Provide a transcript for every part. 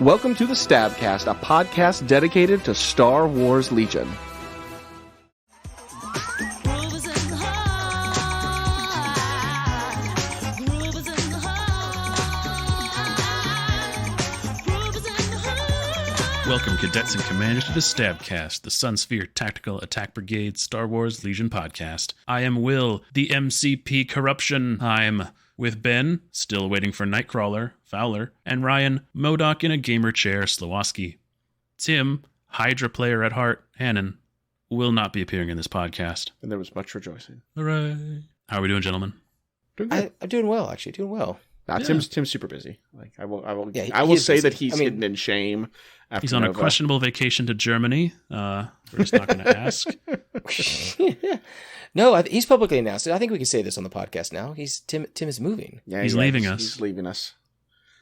Welcome to the STABcast, a podcast dedicated to Star Wars Legion. Welcome, cadets and commanders, to the STABcast, the Sunsphere Tactical Attack Brigade Star Wars Legion podcast. I am Will, the MCP Corruption. I'm with Ben, still waiting for Nightcrawler, Fowler, and Ryan, MODOK in a gamer chair, Slowoski. Tim, Hydra player at heart, Hannon, will not be appearing in this podcast. And there was much rejoicing. Hooray. How are we doing, gentlemen? Doing good. I'm doing well, actually. Doing well. Nah, Yeah. Tim's super busy. Like I will he is say busy. that he's hidden in shame. After He's on Nova. a questionable vacation to Germany. We're just not going to ask. No, he's publicly announced it. I think we can say this on the podcast now. Tim is moving. Yeah, He's leaving us. He's leaving us.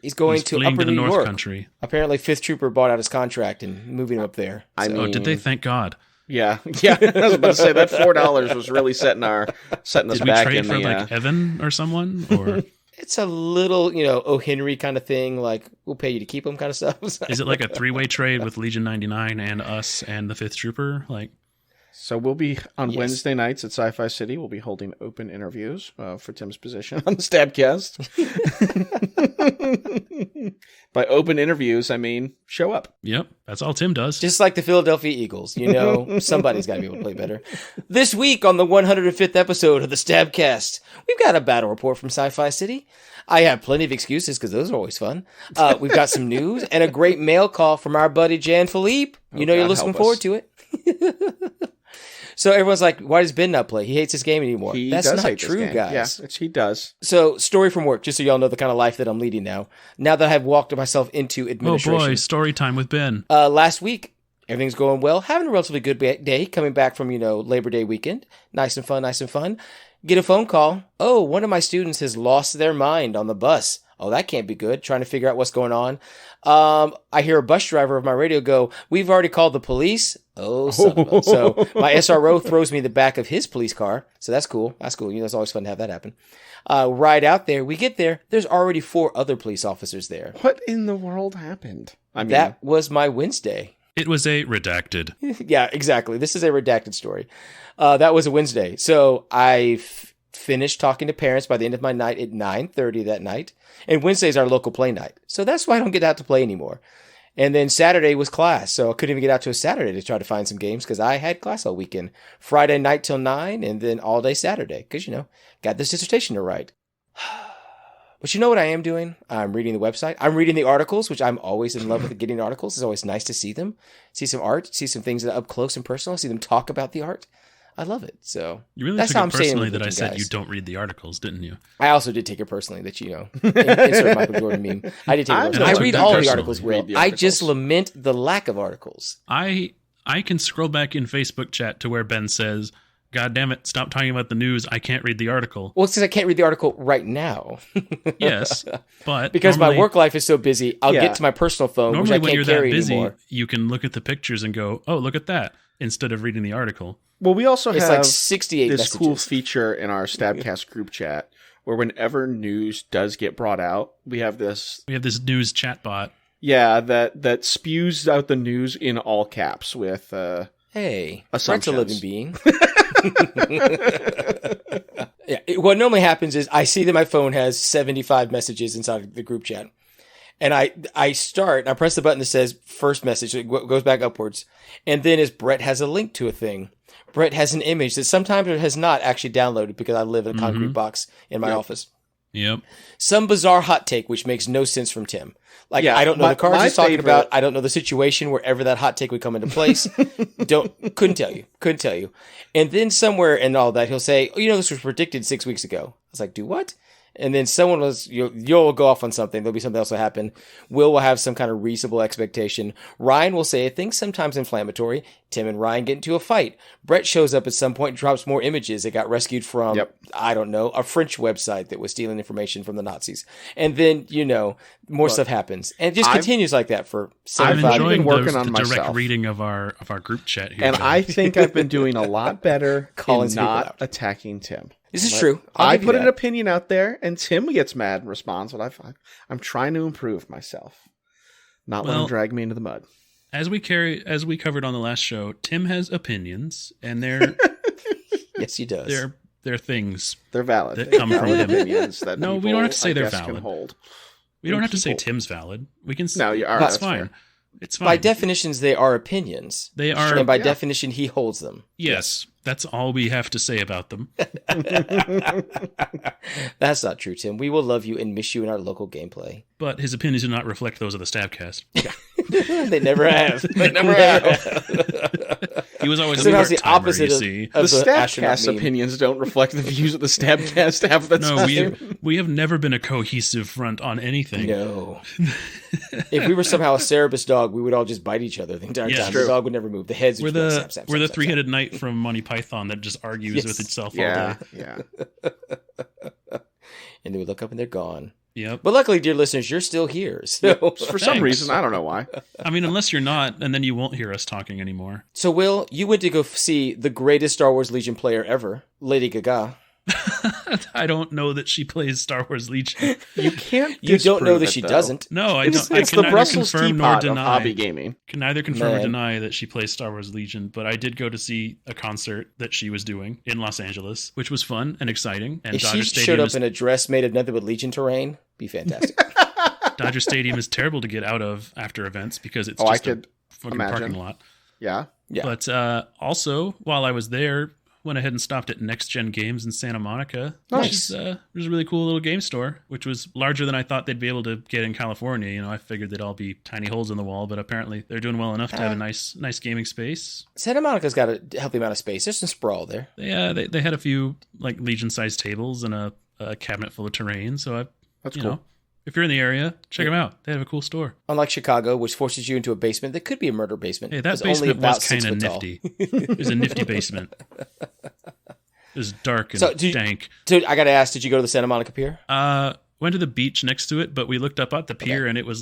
He's going He's to fleeing Upper to the New North York. Country. Apparently, Fifth Trooper bought out his contract and moving him up there. I So- mean- Oh, did they? Thank God. Yeah. I was about to say that $4 was really setting us Did we back trade in for the. like Evan or someone? Or it's a little, O. Henry kind of thing. Like, we'll pay you to keep him kind of stuff. is it like a three-way trade with Legion 99 and us and the Fifth Trooper? Like, So we'll be on Yes. Wednesday nights at Sci-Fi City. We'll be holding open interviews for Tim's position on the STABcast. By open interviews, I mean show up. yep, that's all Tim does. Just like the Philadelphia Eagles, somebody's got to be able to play better. This week on the 105th episode of the STABcast, we've got a battle report from Sci-Fi City. I have plenty of excuses because those are always fun. We've got some news and a great mail call from our buddy Jan Philippe. You're God looking help forward us. to it. So everyone's like, why does Ben not play? He hates this game anymore. He That's does not hate this true, game. guys. Yeah, he does. So, story from work, just so y'all know the kind of life that I'm leading now. Now that I've walked myself into Oh administration. boy, story time with Ben. Last week, everything's going well. Having a relatively good day, coming back from, Labor Day weekend. Nice and fun. Get a phone call. Oh, one of my students has lost their mind on the bus. Oh, that can't be good. Trying to figure out what's going on. I hear a bus driver of my radio go, we've already called the police. Oh, son of a- So my SRO throws me the back of his police car. So that's cool. It's always fun to have that happen. Ride out there. We get there. There's already 4 other police officers there. What in the world happened? I mean, That was my Wednesday. It was a redacted. Yeah, exactly. This is a redacted story. That was a Wednesday. So I finished talking to parents by the end of my night at 9:30 that night. And Wednesday's our local play night. So that's why I don't get out to play anymore. And then Saturday was class. So I couldn't even get out to a Saturday to try to find some games because I had class all weekend. Friday night till 9 and then all day Saturday because, got this dissertation to write. But you know what I am doing? I'm reading the website. I'm reading the articles, which I'm always in love with getting articles. It's always nice to see them, see some art, see some things that are up close and personal, see them talk about the art. I love it. So You really that's took how it I'm staying personally with that I you said guys. you don't read the articles, didn't you? I also did take it personally that, insert Michael Jordan meme. I did take it I'm personally. I not read taking all the personally. articles, Will. Read the I just articles. lament the lack of articles. I can scroll back in Facebook chat to where Ben says, God damn it, stop talking about the news. I can't read the article. Well, since I can't read the article right now. Yes, but Because my normally- work life is so busy, I'll Yeah. get to my personal phone, which Normally I when you're can't that carry busy, anymore. you can look at the pictures and go, oh, look at that, instead of reading the article. well, we also It's have like 68 this messages. cool feature in our STABcast group chat where whenever news does get brought out, we have this, We have this news chatbot. that spews out the news in all caps with Hey, Brent's a Assumptions. living being. Yeah, what normally happens is I see that my phone has 75 messages inside of the group chat. And I press the button that says first message. It goes back upwards. And then as Brett has a link to a thing, Brett has an image that sometimes it has not actually downloaded because I live in a concrete box in my office. Yep. Some bizarre hot take which makes no sense from Tim. Like, Yeah, I don't know the cards my he's talking favorite- about. I don't know the situation wherever that hot take would come into place. Couldn't tell you. And then somewhere in all that, he'll say, oh, this was predicted 6 weeks ago. I was like, do what? And then someone was, you'll go off on something. There'll be something else will happen. Will have some kind of reasonable expectation. Ryan will say a thing sometimes inflammatory. Tim and Ryan get into a fight. Brett shows up at some point, drops more images that got rescued from, I don't know, a French website that was stealing information from the Nazis. And then, more stuff happens. And it just continues like that for I'm 75 enjoying working the on direct myself. reading of our group chat here. and Ben. I think I've been doing a lot better Calling in people not out. attacking Tim. This is true. I'll I give you put an that. opinion out there, and Tim gets mad and responds, but I'm trying to improve myself. Not let him drag me into the mud. As we covered on the last show, Tim has opinions, and they're Yes, he does. they're things. They're valid. That come from him. Opinions that No, we people, don't have to say I they're guess, valid. can hold. We don't have to say People- Tim's valid. We can. No, you are. That's That's fine. fair. It's fine. By definitions, they are opinions. They are. And by Yeah. definition, he holds them. Yes, that's all we have to say about them. That's not true, Tim. We will love you and miss you in our local gameplay. But his opinions do not reflect those of the Stabcast. They never have. They never have. He was always So a that's the part-timer, opposite you of- see. of The the astronaut Stabcast meme. opinions don't reflect the views of the Stabcast half the No, time. we have never been a cohesive front on anything. No. If we were somehow a Cerebus dog, we would all just bite each other the entire Yeah, time. true. The dog would never move. The heads would We're just the go snap, snap, we're the snap, three-headed knight from Monty Python that just argues Yes. with itself all Yeah, day. yeah. snap. And they would look up and they're gone. Yep. But luckily, dear listeners, you're still here. So, For some Thanks. reason, I don't know why. I mean, unless you're not, and then you won't hear us talking anymore. so Will, you went to go see the greatest Star Wars Legion player ever, Lady Gaga. I don't know that she plays Star Wars Legion. You can't. You don't know disprove that it, she though. doesn't. No, I It's, don't. I it's can the neither Brussels confirm nor teapot of deny. hobby gaming. Can neither confirm or Man. deny that she plays Star Wars Legion, but I did go to see a concert that she was doing in Los Angeles, which was fun and exciting. And If she Dodger showed Stadium up is in a dress made of nothing but Legion terrain, be fantastic. Dodger Stadium is terrible to get out of after events because it's Oh, I just a could fucking imagine. parking lot. Yeah. Yeah. But also, while I was there, went ahead and stopped at Next Gen Games in Santa Monica. Nice. There's a really cool little game store, which was larger than I thought they'd be able to get in California. You know, I figured they'd all be tiny holes in the wall, but apparently they're doing well enough to have a nice gaming space. Santa Monica's got a healthy amount of space. There's some sprawl there. They had a few like Legion-sized tables and a cabinet full of terrain. So That's you cool. know, if you're in the area, check them out. They have a cool store. Unlike Chicago, which forces you into a basement that could be a murder basement. Hey, that It's only basement about was 6 kind of foot tall. nifty. It was a nifty basement. It was dark and So, do you- dank. Dude, I got to ask, did you go to the Santa Monica Pier? Went to the beach next to it, but we looked up at the pier and it was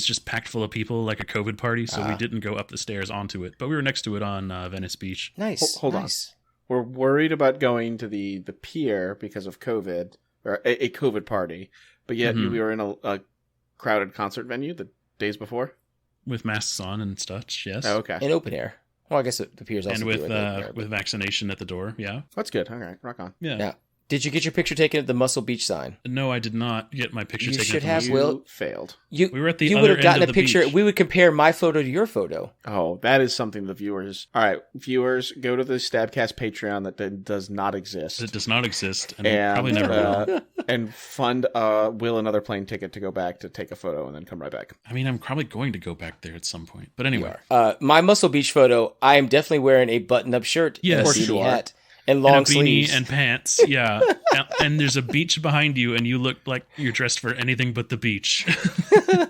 just packed full of people, like a COVID party. So we didn't go up the stairs onto it, but we were next to it on Venice Beach. Nice. Hold on. nice. We're worried about going to the pier because of COVID, or a COVID party, but yet Mhm. we were in a crowded concert venue the days before. With masks on and such, yes. Oh, okay. In open air. Well, I guess the pier's also And with doing open air, with vaccination at the door, yeah. That's good. All right. Rock on. Yeah. Yeah. Did you get your picture taken at the Muscle Beach sign? No, I did not get my picture You taken. should at the have, beach. You Will. failed. You We were at the you other would have end gotten of a the picture. beach. We would compare my photo to your photo. Oh, that is something the viewers. All right, viewers, go to the Stabcast Patreon that does not exist. It does not exist, and, And, probably never will. and fund Will another plane ticket to go back to take a photo and then come right back. I mean, I'm probably going to go back there at some point. But anyway, My Muscle Beach photo, I am definitely wearing a button-up shirt Yes. and a For beanie sure. hat and long and a beanie sleeves. and pants, yeah. and there's a beach behind you, and you look like you're dressed for anything but the beach.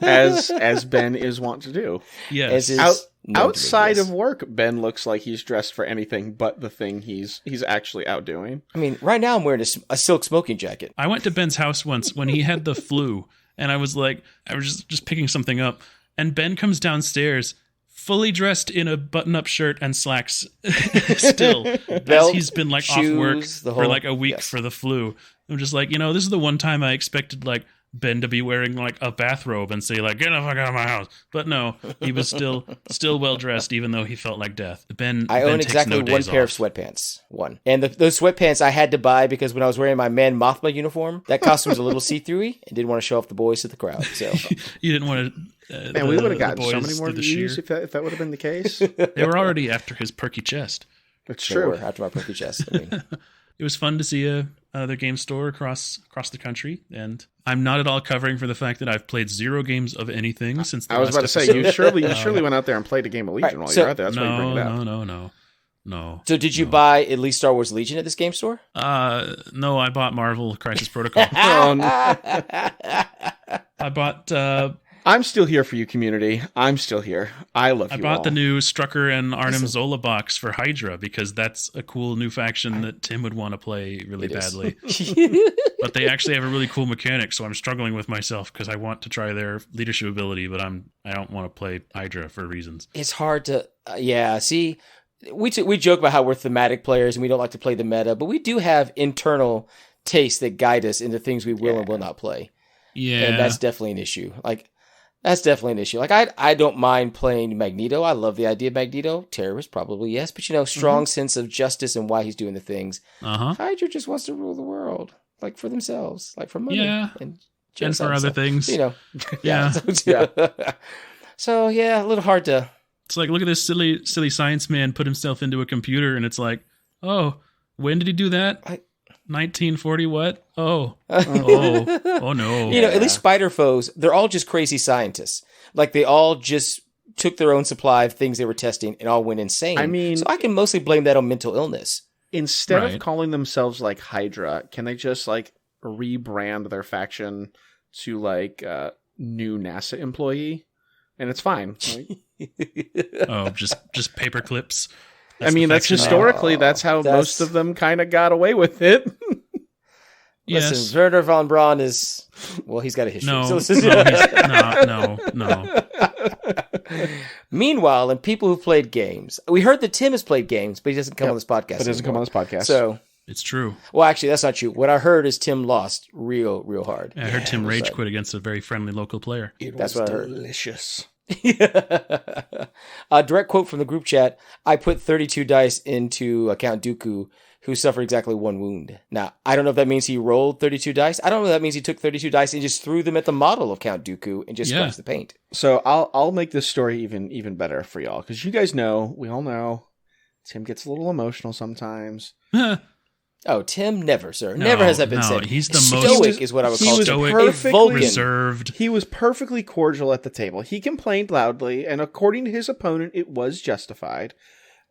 as Ben is wont to do. Yes. As is Out, known to me, outside yes. of work, Ben looks like he's dressed for anything but the thing he's actually out doing. I mean, right now I'm wearing a silk smoking jacket. I went to Ben's house once when he had the flu, and I was just picking something up, and Ben comes downstairs fully dressed in a button-up shirt and slacks still, as Belt, he's been like shoes, off work the for whole- like a week yes. for the flu. I'm just like, this is the one time I expected like Ben to be wearing like a bathrobe and say like, get the fuck out of my house. But no, he was still well dressed, even though he felt like death. Ben I own takes exactly no one days pair off. of sweatpants. One. And those sweatpants I had to buy because when I was wearing my Man Mothma uniform, that costume was a little see-through-y and didn't want to show off the boys to the crowd. So You didn't want to. And we would have gotten so many more views if that would have been the case. They were already after his perky chest. It's they true. were after my perky chest. I mean, It was fun to see another game store across the country, and I'm not at all covering for the fact that I've played 0 games of anything since the I was last about to say episode. you surely went out there and played a game of Legion Right, while so- you were out there. That's why you bring it up. No. so did you buy at least Star Wars Legion at this game store? No, I bought Marvel Crisis Protocol. I bought I'm still here for you, community. I'm still here. I love you. I bought all. the new Strucker and Arnim Zola box for Hydra because that's a cool new faction that Tim would want to play really It is. badly. But they actually have a really cool mechanic, so I'm struggling with myself because I want to try their leadership ability, but I don't want to play Hydra for reasons. It's hard to, see, we joke about how we're thematic players and we don't like to play the meta, but we do have internal tastes that guide us into things we will and will not play. Yeah, And that's definitely an issue. Like, That's definitely an issue. Like, I don't mind playing Magneto. I love the idea of Magneto. Terrorist, probably, yes. But, strong sense of justice and why he's doing the things. Hydra just wants to rule the world, like, for themselves, like, for money. Yeah. And for other things. Yeah. So, yeah, a little hard to... It's like, look at this silly science man put himself into a computer, and it's like, oh, when did he do that? 1940 what? Oh no. At least Spider Foes, they're all just crazy scientists. Like, they all just took their own supply of things they were testing and all went insane. I mean, so I can mostly blame that on mental illness. Instead of calling themselves like Hydra, can they just like rebrand their faction to like new NASA employee? And it's fine. Right? just paper clips. That's historically, that's how most of them kind of got away with it. Yes. Listen, Werner von Braun is... Well, he's got a history. No. Meanwhile, in people who've played games, we heard that Tim has played games, but he doesn't come on this podcast. But doesn't come on this podcast. So... It's true. Well, actually, that's not true. What I heard is Tim lost real hard. I heard Tim rage quit against a very friendly local player. That's what I heard. Delicious. A direct quote from the group chat: I put 32 dice into Count Dooku, who suffered exactly 1 wound. Now, I don't know if that means he rolled 32 dice. I don't know if that means he took 32 dice and just threw them at the model of Count Dooku and just scratched the paint. So I'll make this story even better for y'all, because you guys know, we all know, Tim gets a little emotional sometimes. Oh, Tim, never, sir. Never has that been said. He's the stoic is what I would call it. Stoic, reserved. He was perfectly cordial at the table. He complained loudly, and according to his opponent, it was justified.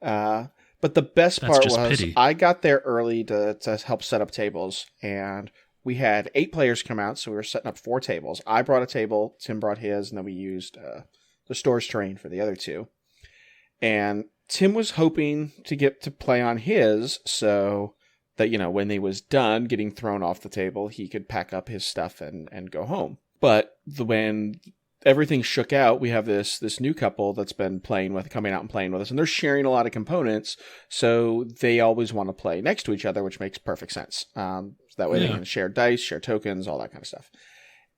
But the best part was pity. I got there early to help set up tables, and we had 8 players come out, so we were setting up 4 tables. I brought a table, Tim brought his, and then we used the store's terrain for the other 2. And Tim was hoping to get to play on his, so that, when he was done getting thrown off the table, he could pack up his stuff and go home. But when everything shook out, we have this new couple that's been coming out and playing with us, and they're sharing a lot of components, so they always want to play next to each other, which makes perfect sense. So that way they can share dice, share tokens, all that kind of stuff.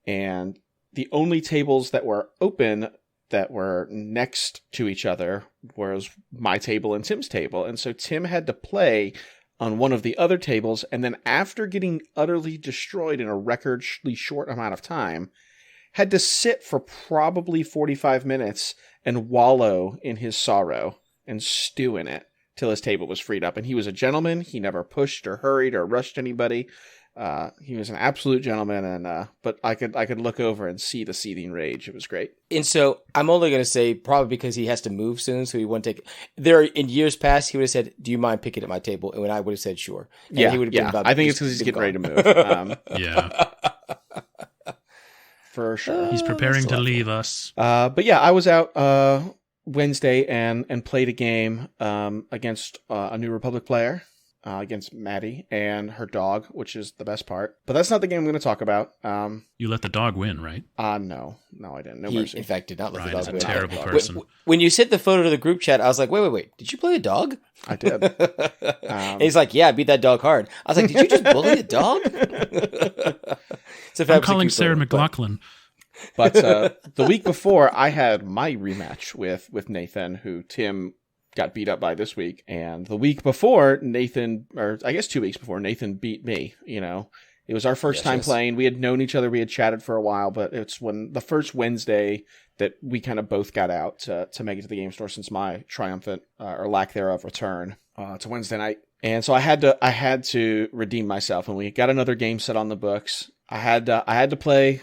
And the only tables that were open that were next to each other was my table and Tim's table, and so Tim had to play on one of the other tables, and then after getting utterly destroyed in a recordly short amount of time, had to sit for probably 45 minutes and wallow in his sorrow and stew in it till his table was freed up. And he was a gentleman. He never pushed or hurried or rushed anybody. He was an absolute gentleman, and but I could look over and see the seething rage. It was great. And so I'm only going to say probably because he has to move soon, so he won't take it. There in years past, he would have said, "Do you mind picking at my table?" And when I would have said, "Sure," and he would have been about I think it's because he's getting ready to move. Yeah, for sure. He's preparing to leave us. But yeah, I was out Wednesday and played a game against a New Republic player. Against Maddie and her dog, which is the best part. But that's not the game I'm going to talk about. You let the dog win, right? No, I didn't. No mercy. In fact, did not let the dog win. Ryan's a terrible person. When you sent the photo to the group chat, I was like, wait. Did you play a dog? I did. And he's like, yeah, I beat that dog hard. I was like, did you just bully a dog? I'm calling Sarah McLachlan. But the week before, I had my rematch with Nathan, who Tim got beat up by this week. And the week before, Nathan, or I guess 2 weeks before, Nathan beat me. It was our first time playing. We had known each other. We had chatted for a while, but it's when the first Wednesday that we kind of both got out to make it to the game store since my triumphant or lack thereof return to Wednesday night. And so I had to redeem myself, and we got another game set on the books. I had to play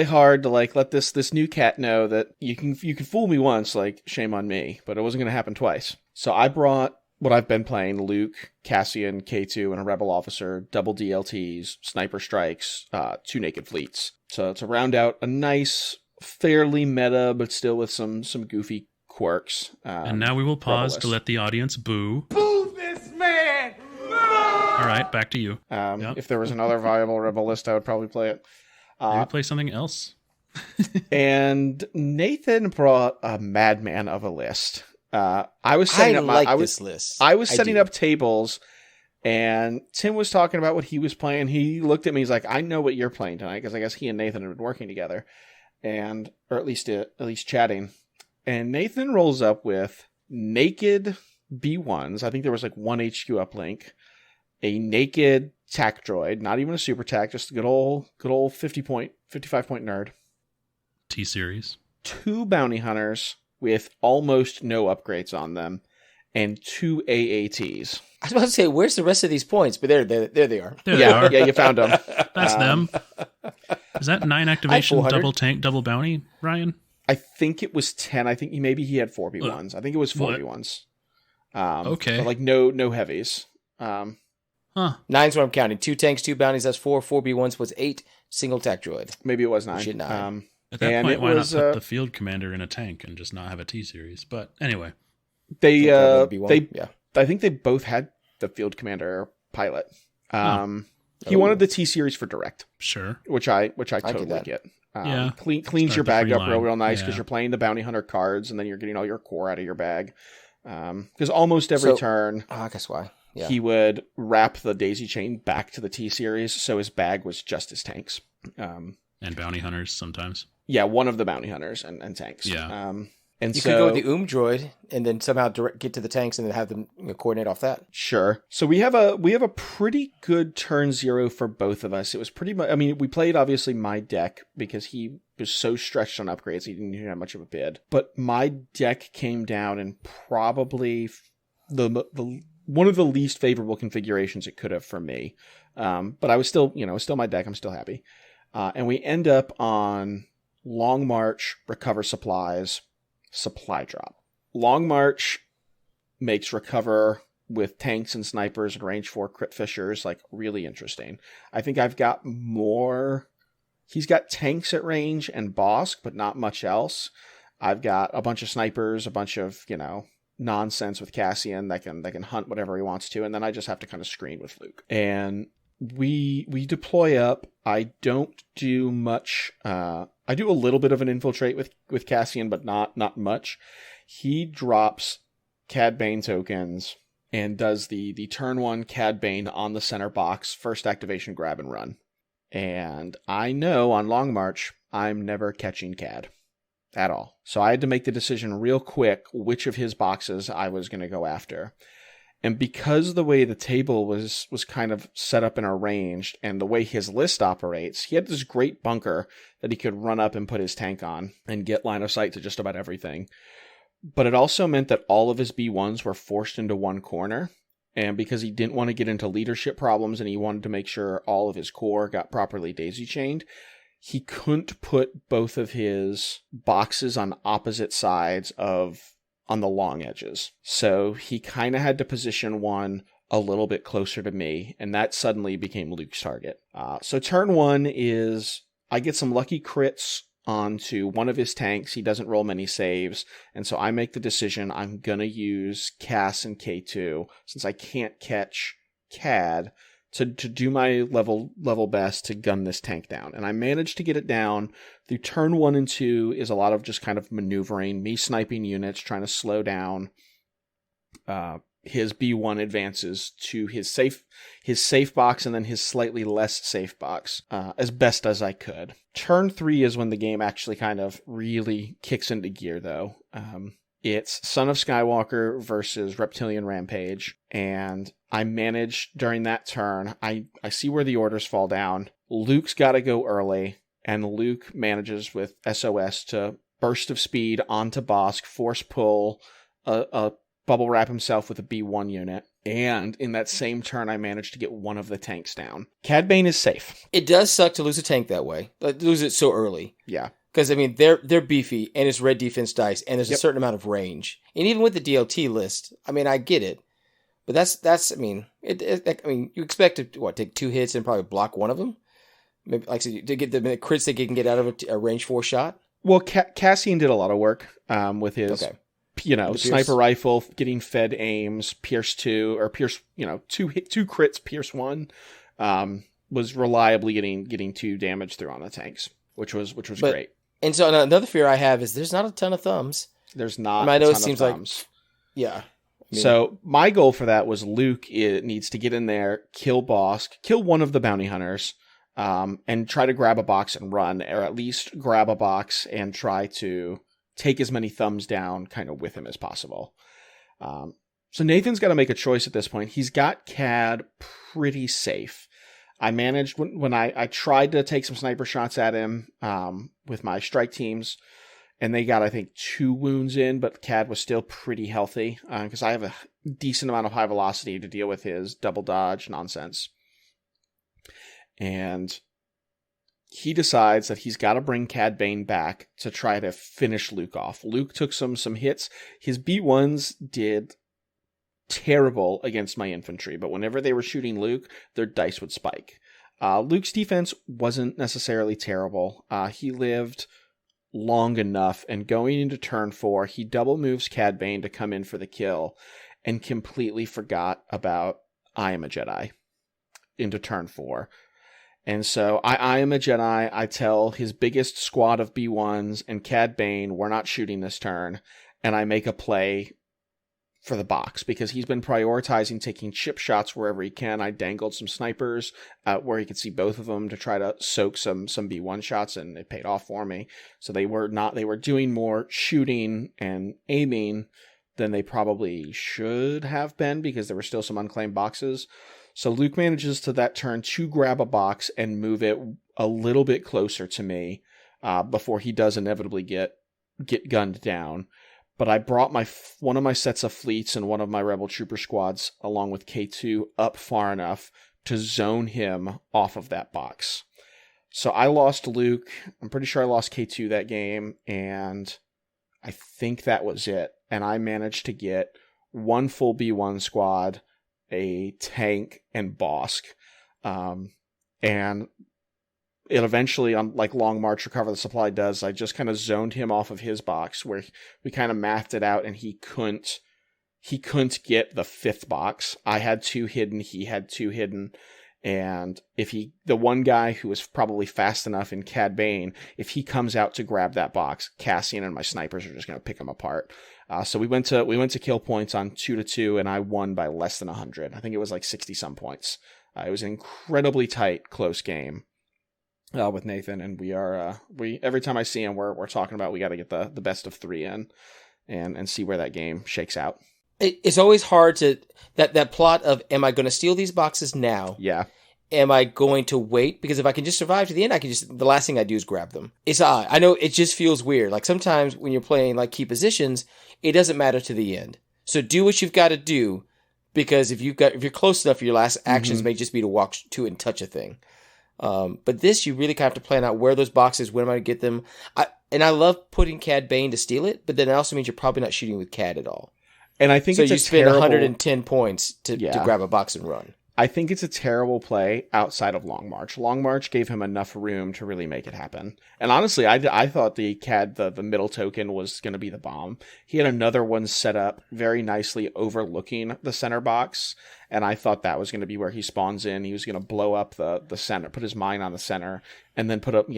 hard to let this new cat know that you can fool me once, shame on me, but it wasn't going to happen twice. So I brought what I've been playing: Luke, Cassian, K2, and a Rebel officer, double DLTs, sniper strikes, 2 naked fleets. So to round out a nice, fairly meta, but still with some goofy quirks. And now we will pause to let the audience boo. Boo this man! All right, back to you. If there was another viable Rebel list, I would probably play it. Maybe play something else. And Nathan brought a madman of a list. I was setting up this list. I was setting up tables, and Tim was talking about what he was playing. He looked at me. He's like, "I know what you're playing tonight," because I guess he and Nathan had been working together. or at least chatting. And Nathan rolls up with naked B1s. I think there was like one HQ uplink, a naked tac droid, not even a super tac, just a good old 55 point nerd. T-Series. 2 bounty hunters with almost no upgrades on them, and 2 AATs. I was about to say, where's the rest of these points? But there they are. There they are. Yeah, you found them. That's them. Is that 9 activation, double tank, double bounty, Ryan? I think it was 10. I think maybe he had 4 B1s. I think it was 4 B1s. Okay. But like no heavies. Huh. 9's what I'm counting. 2 tanks, 2 bounties, that's 4. 4 B1s was 8. Single tac droid. Maybe it was 9. Shit, 9. At that point, why not put the field commander in a tank and just not have a T-Series? But anyway. I think they both had the field commander pilot. He wanted the T-Series for direct. Sure. Which I totally get. Yeah. Cleans your bag up real nice because you're playing the bounty hunter cards and then you're getting all your core out of your bag. Because almost every turn, I guess why. Yeah. He would wrap the daisy chain back to the T-Series, so his bag was just his tanks. And bounty hunters sometimes. Yeah, one of the bounty hunters and tanks. Yeah. And you could go with the droid and then somehow get to the tanks and then have them coordinate off that. Sure. So we have a pretty good turn 0 for both of us. It was pretty much. I mean, we played obviously my deck because he was so stretched on upgrades he didn't have much of a bid. But my deck came down in probably the one of the least favorable configurations it could have for me. But I was still still my deck. I'm still happy. And we end up on Long March, recover supplies, supply drop. Long March makes recover with tanks and snipers and range 4 crit fishers like really interesting. I think I've got more. He's got tanks at range and Bosk, but not much else. I've got a bunch of snipers, a bunch of nonsense with Cassian that can hunt whatever he wants to, and then I just have to kind of screen with Luke. And we deploy up. I don't do much. I do a little bit of an infiltrate with Cassian, but not much. He drops Cad Bane tokens and does the turn 1 Cad Bane on the center box, first activation, grab and run. And I know on Long March, I'm never catching Cad at all. So I had to make the decision real quick which of his boxes I was going to go after. And because the way the table was kind of set up and arranged and the way his list operates, he had this great bunker that he could run up and put his tank on and get line of sight to just about everything. But it also meant that all of his B1s were forced into one corner. And because he didn't want to get into leadership problems and he wanted to make sure all of his core got properly daisy chained, he couldn't put both of his boxes on opposite sides on the long edges. So he kind of had to position one a little bit closer to me, and that suddenly became Luke's target. So turn 1 is I get some lucky crits onto one of his tanks. He doesn't roll many saves, and so I make the decision I'm going to use Cass and K2 since I can't catch Cad to do my level best to gun this tank down. And I managed to get it down. Through turn 1 and 2 is a lot of just kind of maneuvering, me sniping units, trying to slow down his B1 advances to his safe box and then his slightly less safe box as best as I could. Turn 3 is when the game actually kind of really kicks into gear, though. It's Son of Skywalker versus Reptilian Rampage, and I manage during that turn. I see where the orders fall down. Luke's got to go early, and Luke manages with SOS to burst of speed onto Bosk, force pull, a bubble wrap himself with a B1 unit, and in that same turn, I managed to get one of the tanks down. Cad Bane is safe. It does suck to lose a tank that way, like lose it so early. Yeah. Because, I mean, they're beefy, and it's red defense dice, and there's a certain amount of range. And even with the DLT list, I mean, I get it. But that's I mean, you expect to, take 2 hits and probably block one of them? Maybe, like I said, to get the crits that you can get out of a range 4 shot? Well, Cassian did a lot of work with his, sniper rifle, getting fed aims, Pierce 2, or Pierce, 2 crits, Pierce 1, was reliably getting 2 damage through on the tanks, which was great. And so another fear I have is there's not a ton of thumbs. There's not I know a it ton seems of thumbs. Yeah. So my goal for that was Luke needs to get in there, kill Bosk, kill one of the bounty hunters, and try to grab a box and run, or at least grab a box and try to take as many thumbs down kind of with him as possible. So Nathan's got to make a choice at this point. He's got Cad pretty safe. I managed when I tried to take some sniper shots at him with my strike teams, and they got, I think, 2 wounds in, but Cad was still pretty healthy because I have a decent amount of high velocity to deal with his double dodge nonsense. And he decides that he's got to bring Cad Bane back to try to finish Luke off. Luke took some hits. His B1s did terrible against my infantry, but whenever they were shooting Luke, their dice would spike. Luke's defense wasn't necessarily terrible. He lived long enough, and going into turn 4, he double moves Cad Bane to come in for the kill and completely forgot about I Am a Jedi into turn 4. And so I Am a Jedi, I tell his biggest squad of B1s and Cad Bane, we're not shooting this turn, and I make a play for the box because he's been prioritizing taking chip shots wherever he can. I dangled some snipers where he could see both of them to try to soak some B1 shots, and it paid off for me. So they were doing more shooting and aiming than they probably should have been because there were still some unclaimed boxes. So Luke manages to that turn to grab a box and move it a little bit closer to me before he does inevitably get gunned down. But I brought one of my sets of fleets and one of my Rebel Trooper squads, along with K2, up far enough to zone him off of that box. So I lost Luke. I'm pretty sure I lost K2 that game, and I think that was it. And I managed to get 1 full B1 squad, a tank, and Bosk. And it eventually, on like Long March Recover the Supply does, I just kind of zoned him off of his box where we kind of mathed it out, and he couldn't get the 5th box. I had 2 hidden, he had 2 hidden, and the one guy who was probably fast enough in Cad Bane, if he comes out to grab that box, Cassian and my snipers are just going to pick him apart. So we went to kill points on 2-2, and I won by less than 100. I think it was like 60 some points. It was an incredibly tight, close game. With Nathan, and we every time I see him, we're talking about we got to get the best of 3 in, and see where that game shakes out. It's always hard to that plot of, am I going to steal these boxes now? Yeah. Am I going to wait? Because if I can just survive to the end, the last thing I do is grab them. It's odd. I know it just feels weird. Like sometimes when you're playing like key positions, it doesn't matter to the end. So do what you've got to do, because if you're close enough, your last actions may just be to walk to and touch a thing. But this, you really kind of have to plan out where those boxes, when am I going to get them. I love putting Cad Bane to steal it, but then it also means you're probably not shooting with Cad at all. And I think so. You spend 110 points to grab a box and run. I think it's a terrible play outside of Long March. Long March gave him enough room to really make it happen. And honestly, I thought the Cad, the middle token, was going to be the bomb. He had another one set up very nicely overlooking the center box, and I thought that was going to be where he spawns in. He was going to blow up the center, put his mine on the center, and then put up,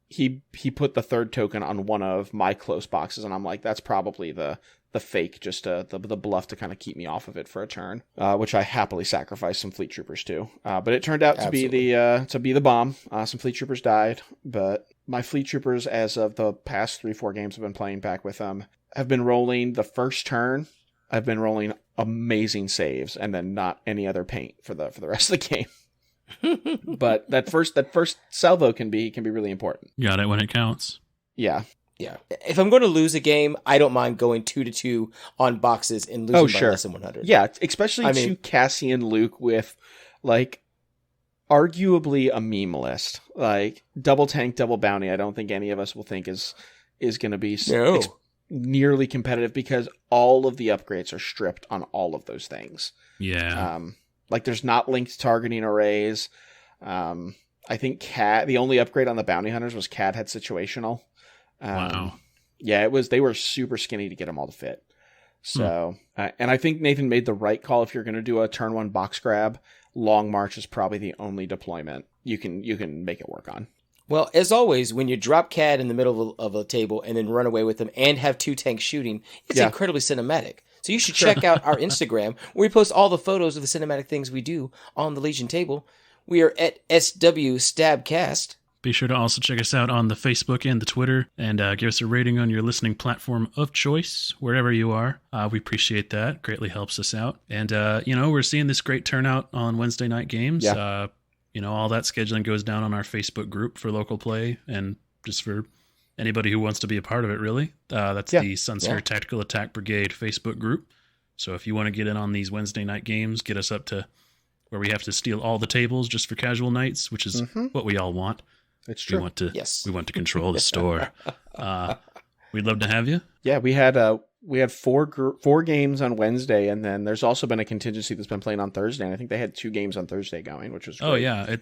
he put the 3rd token on one of my close boxes, and I'm like, that's probably the fake, just the bluff to kind of keep me off of it for a turn, which I happily sacrificed some fleet troopers to. But it turned out to be the bomb. Some fleet troopers died, but my fleet troopers, as of the past 3-4 games I've been playing back with them, have been rolling the first turn. I've been rolling amazing saves, and then not any other paint for the rest of the game. But that first salvo can be really important. Got it when it counts. Yeah. Yeah. If I'm going to lose a game, I don't mind going 2-2 on boxes and losing by less than 100. Yeah, especially to Cassian Luke with, like, arguably a meme list. Like, double tank, double bounty, I don't think any of us will think is going to be nearly competitive, because all of the upgrades are stripped on all of those things. Yeah. Like, there's not linked targeting arrays. I think the only upgrade on the bounty hunters was Cad had situational. Wow. Yeah, they were super skinny to get them all to fit. So, and I think Nathan made the right call. If you're going to do a turn 1 box grab, Long March is probably the only deployment you can make it work on. Well, as always, when you drop Cad in the middle of a table and then run away with them and have 2 tanks shooting, it's incredibly cinematic. So you should check out our Instagram, where we post all the photos of the cinematic things we do on the Legion table. We are at STABcast. Be sure to also check us out on the Facebook and the Twitter, and give us a rating on your listening platform of choice, wherever you are. We appreciate that. Greatly helps us out. And, we're seeing this great turnout on Wednesday night games. Yeah. All that scheduling goes down on our Facebook group for local play, and just for anybody who wants to be a part of it, really. That's the Sunsphere Tactical Attack Brigade Facebook group. So if you want to get in on these Wednesday night games, get us up to where we have to steal all the tables just for casual nights, which is what we all want. It's true. We want to control the store. We'd love to have you. Yeah, we had four games on Wednesday, and then there's also been a contingency that's been playing on Thursday, and I think they had 2 games on Thursday going, which was great. Oh, yeah.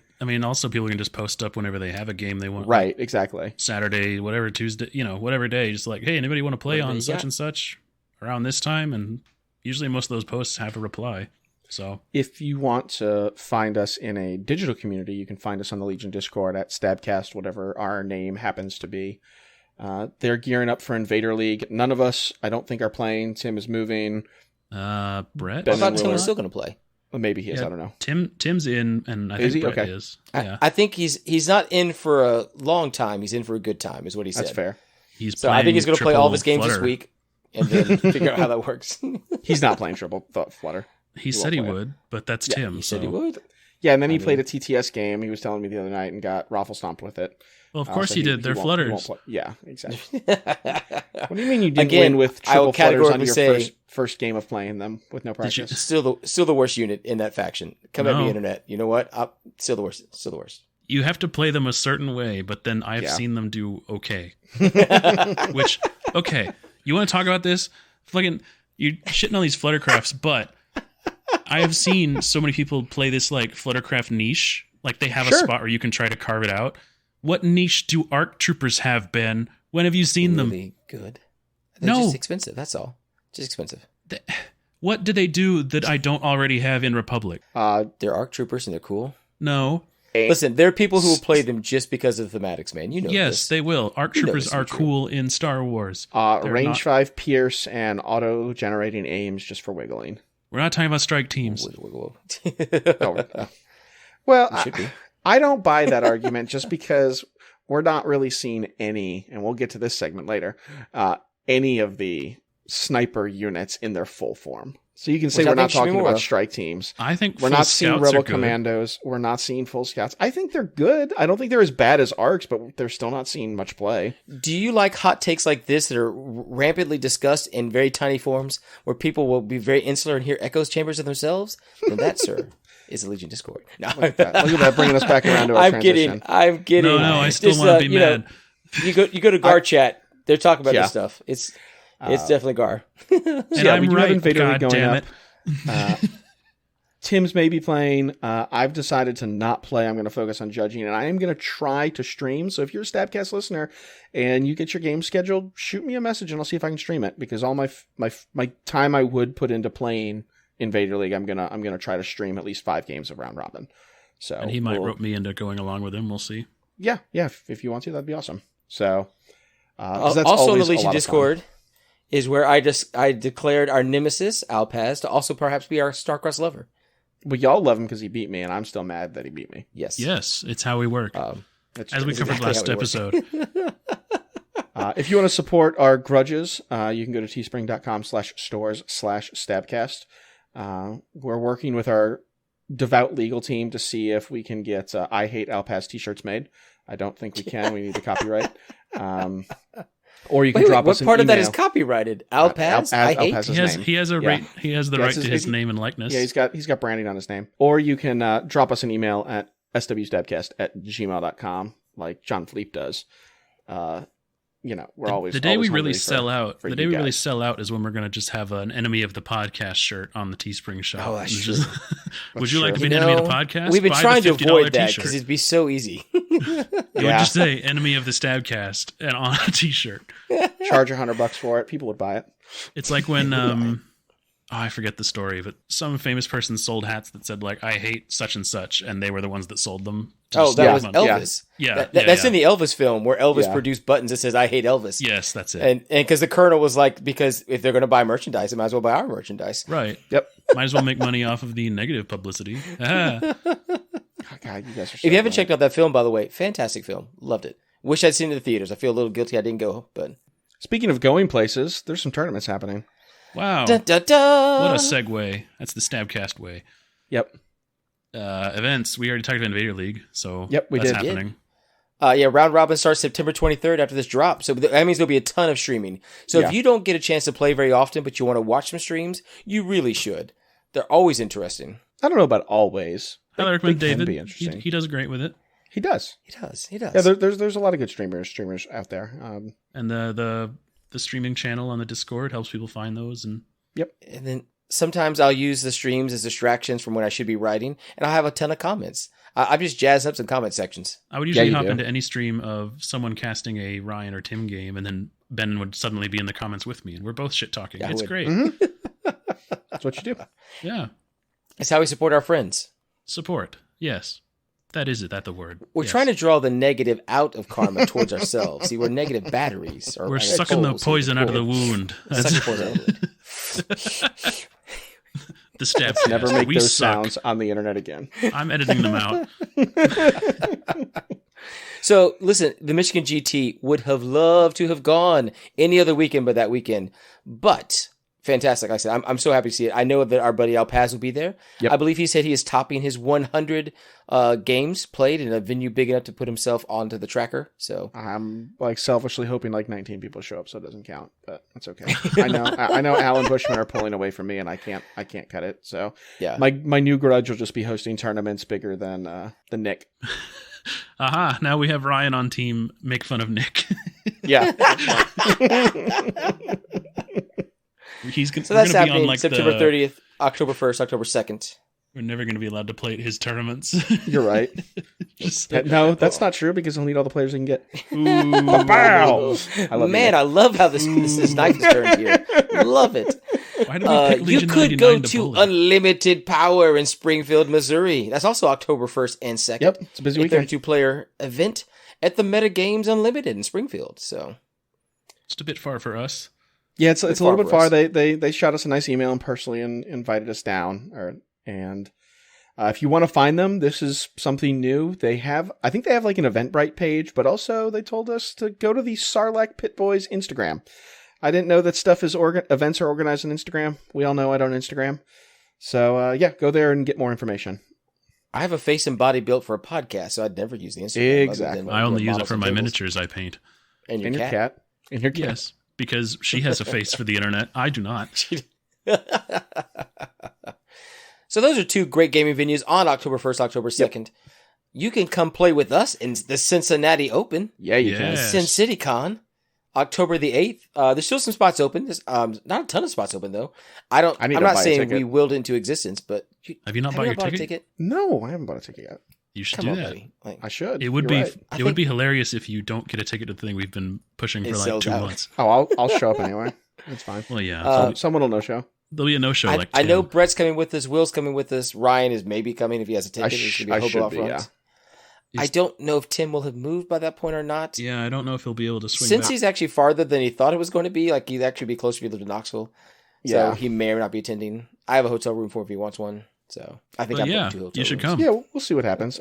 Also people can just post up whenever they have a game they want. Right, exactly. Saturday, whatever, Tuesday, whatever day, just like, hey, anybody want to play on such and such around this time? And usually most of those posts have a reply. So if you want to find us in a digital community, you can find us on the Legion Discord at STABcast, whatever our name happens to be. They're gearing up for Invader League. None of us, I don't think, are playing. Tim is moving. Brett? I thought Tim was still going to play. Well, maybe he is. I don't know. Tim's in, and I think Brett is. Yeah. I think he's not in for a long time. He's in for a good time, is what he said. That's fair. I think he's going to play all of his games this week and then figure out how that works. He's not playing triple Flutter. He said he would, but that's Tim. He said he would. Yeah, and then he played a TTS game. He was telling me the other night and got raffle stomped with it. Well, of course he did. They're Flutters. Yeah, exactly. What do you mean you didn't win with triple Flutters on your first game of playing them with no practice? Still the worst unit in that faction. Come at me, internet. You know what? Still the worst. Still the worst. You have to play them a certain way, but then I've seen them do okay. Which, okay, you want to talk about this? Fucking, you're shitting on these Fluttercrafts, but I have seen so many people play this like Fluttercraft niche. Like they have a spot where you can try to carve it out. What niche do ARC Troopers have, Ben? When have you seen them? Really good. They're just expensive. That's all. Just expensive. What do they do that I don't already have in Republic? They're ARC Troopers and they're cool. No. Listen, there are people who will play them just because of the thematics, man. You know yes, this. They will. ARC Troopers are cool in Star Wars. Range 5 Pierce and auto-generating aims just for wiggling. We're not talking about strike teams. Well, I don't buy that argument just because we're not really seeing any, and we'll get to this segment later, any of the sniper units in their full form. So you can say we're not talking about strike teams. I think we're not seeing Rebel Commandos. We're not seeing full scouts. I think they're good. I don't think they're as bad as ARCs, but they're still not seeing much play. Do you like hot takes like this that are rampantly discussed in very tiny forms where people will be very insular and hear echoes chambers of themselves? Then that, sir, is the Legion Discord. No. Look at that, bringing us back around to our transition. I'm kidding. No, I still want to be mad. You go to Gar chat. They're talking about this stuff. It's definitely Gar. And I'm right, God damn it. Tim's may be playing. I've decided to not play. I'm going to focus on judging, and I am going to try to stream. So if you're a STABcast listener and you get your game scheduled, shoot me a message and I'll see if I can stream it. Because all my time I would put into playing Invader League, I'm gonna try to stream at least 5 games of round robin. So and he might rope me into going along with him. We'll see. Yeah. If you want to, that'd be awesome. So that's also in the Legion Discord is where I declared our nemesis Alpaz to also perhaps be our star-crossed lover. Well, y'all love him because he beat me, and I'm still mad that he beat me. Yes, it's how we work. As we covered last episode. If you want to support our grudges, you can go to teespring.com/stores/STABcast. We're working with our devout legal team to see if we can get I Hate Alpaz t-shirts made. I don't think we can. We need the copyright. Or you can drop us an email. What part of that is copyrighted? Alpaz? I hate. He has the right to his name and likeness. Yeah, he's got branding on his name. Or you can drop us an email at swstabcast@gmail.com like John Philippe does. We're always the day always we really sell out. For the day we guys. really sell out is when we're going to just have an Enemy of the Podcast shirt on the Teespring shop. Oh, that's true. Would you like to be an Enemy of the Podcast? We've been trying to avoid that t-shirt. because it'd be so easy. It would just say Enemy of the Stabcast and on a t-shirt. Charge $100 for it. People would buy it. It's like when I forget the story, but some famous person sold hats that said like I hate such and such, and they were the ones that sold them. Oh, that was Elvis. Yeah, that's in the Elvis film where Elvis produced buttons that says "I hate Elvis." Yes, that's it. And because the Colonel was like, because if they're going to buy merchandise, they might as well buy our merchandise. Right. Yep. Might as well make money off of the negative publicity. Oh, God, you guys are so If you haven't funny. checked out that film, by the way, fantastic film. Loved it. Wish I'd seen it in the theaters. I feel a little guilty I didn't go, but... Speaking of going places, there's some tournaments happening. Wow. Dun, dun, dun. What a segue. That's the STABcast way. Yep. Events. We already talked about Invader League, so Yep, we that's did. happening. Round Robin starts September 23rd after this drop. So that means there'll be a ton of streaming. So if you don't get a chance to play very often, but you want to watch some streams, you really should. They're always interesting. I don't know about always. Highly recommend they can David. be interesting. He does great with it. He does. He does. He does. Yeah, there's a lot of good streamers out there. And the streaming channel on the Discord helps people find those. And And then sometimes I'll use the streams as distractions from when I should be writing, and I'll have a ton of comments. I've just jazzed up some comment sections. I would usually you hop do. into any stream of someone casting a Ryan or Tim game, and then Ben would suddenly be in the comments with me, and we're both shit talking. Yeah, I It's would. great. Mm-hmm. That's what you do. Yeah. It's how we support our friends. Support. Yes. That is it. That's the word. We're Yes. trying to draw the negative out of karma towards ourselves. See, we're negative batteries. Or We're sucking the poison out of the wound. Sucking poison out of it. The stab. Never make we those suck. sounds on the internet again. I'm editing them out. So, listen, the Michigan GT would have loved to have gone any other weekend but that weekend. But, fantastic. Like I said, I'm so happy to see it. I know that our buddy Al Paz will be there. Yep. I believe he said he is topping his 100 games played in a venue big enough to put himself onto the tracker. So, I'm selfishly hoping 19 people show up, so it doesn't count. But that's okay. I know Alan Bushman are pulling away from me, and I can't cut it. So yeah. my new grudge will just be hosting tournaments bigger than Nick. Aha, now we have Ryan on team make fun of Nick. Yeah. He's gonna, So that's we're gonna be happening on like September the, 30th, October 1st, October 2nd. We're never going to be allowed to play at his tournaments. You're right. Just, No, that's not true because he'll need all the players he can get. ooh, Wow. I love Man, I love how this night has turned here. Love it. why did we pick You Legion could 99 go to to bully? Unlimited Power in Springfield, Missouri. That's also October 1st and 2nd. Yep, it's a busy A weekend. 32-player event at the Meta Games Unlimited in Springfield. So, Just a bit far for us. Yeah, it's a far little bit for us. far. They shot us a nice email and personally invited us down. If you want to find them, this is something new. I think they have like an Eventbrite page, but also they told us to go to the Sarlacc Pit Boys Instagram. I didn't know that events are organized on Instagram. We all know I don't Instagram. So go there and get more information. I have a face and body built for a podcast, so I'd never use the Instagram. Exactly. other than I only use it models for and my tables. miniatures I paint. And And your your cat. cat. And your cat. Yes, because she has a face for the internet. I do not. So those are two great gaming venues on October 1st, October 2nd. You can come play with us in the Cincinnati Open, Yeah, you Yeah. can. Yes. Sin City Con, October the 8th. There's still some spots open. There's not a ton of spots open, though. I need I'm to not buy a saying ticket. we willed into existence, but Have you not bought your ticket? No, I haven't bought a ticket yet. You should Come do on, that. buddy. Like, I should. It would You're be right. it would be hilarious if you don't get a ticket to the thing we've been pushing It for like sells 2 out. months. Oh, I'll show up anyway. It's fine. Well, yeah, Someone will no show. there'll be a no show. I know Brett's coming with us. Will's coming with us. Ryan is maybe coming if he has a ticket. He's gonna be a hobo should out be, front. yeah. I don't know if Tim will have moved by that point or not. Yeah, I don't know if he'll be able to swing Since back. he's actually farther than he thought it was going to be, like he'd actually be closer to Knoxville. Yeah. So he may or not be attending. I have a hotel room for if he wants one. So I think Well, I'm yeah, booking 2 hotel you should rooms. come. Yeah, we'll see what happens.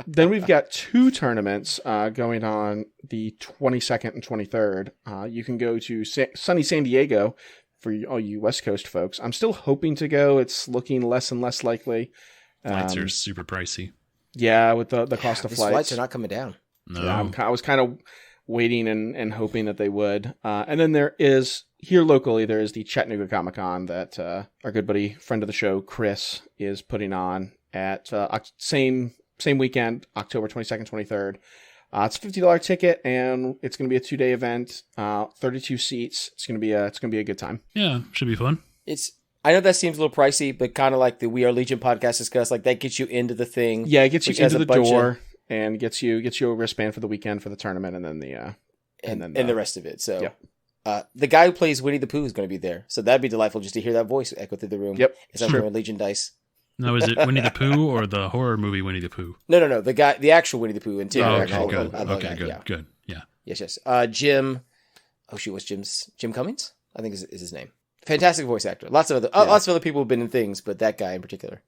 Then we've got 2 tournaments going on the 22nd and 23rd. You can go to sunny San Diego for all you West Coast folks. I'm still hoping to go. It's looking less and less likely. Flights are super pricey. Yeah, with the cost of These flights. flights are not coming down. No, Yeah, I was kind of waiting and hoping that they would. And then there is, here locally, there is the Chattanooga Comic-Con that our good buddy, friend of the show, Chris, is putting on at same weekend, October 22nd, 23rd. It's a $50 ticket, and it's going to be a 2-day event, 32 seats. It's going to be a good time. yeah, should be fun. I know that seems a little pricey, but kind of like the We Are Legion podcast discussed, like that gets you into the thing. Yeah, it gets you which has into a the bunch door and gets you a wristband for the weekend for the tournament, and then the rest of it. So Yep. the guy who plays Winnie the Pooh is going to be there. So that'd be delightful just to hear that voice echo through the room. Yep. As I'm throwing Legion dice. Now, is it Winnie the Pooh or the horror movie Winnie the Pooh? No. The actual Winnie the Pooh. And Tim. Oh, I okay, good. love Okay, that, good, yeah. good. Yeah. Yes. Jim. Oh shoot, what's Jim Cummings? I think is his name. Fantastic voice actor. Lots of other people have been in things, but that guy in particular.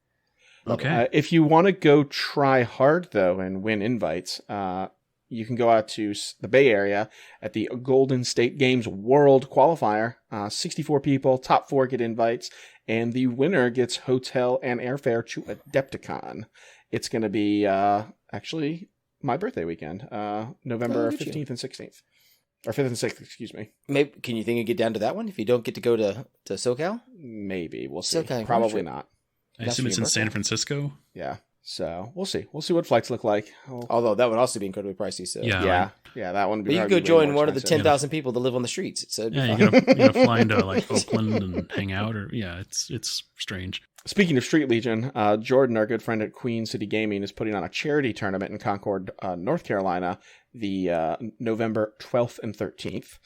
Okay. If you want to go try hard, though, and win invites, you can go out to the Bay Area at the Golden State Games World Qualifier. 64 people, top 4 get invites, and the winner gets hotel and airfare to Adepticon. It's going to be actually my birthday weekend, November 15th and 16th. Or 5th and 6th, excuse me. Maybe can you think you get down to that one if you don't get to go to SoCal? Maybe. We'll see. SoCal, Probably not. I assume it's in San Francisco. Yeah. So we'll see. We'll see what flights look like. Although that would also be incredibly pricey. So Yeah. That one would be. But you could go join one of the 10,000 people that live on the streets. So Yeah, you gotta fly into like Oakland and hang out, or it's strange. Speaking of Street Legion, Jordan, our good friend at Queen City Gaming, is putting on a charity tournament in Concord, North Carolina, the November 12th and 13th.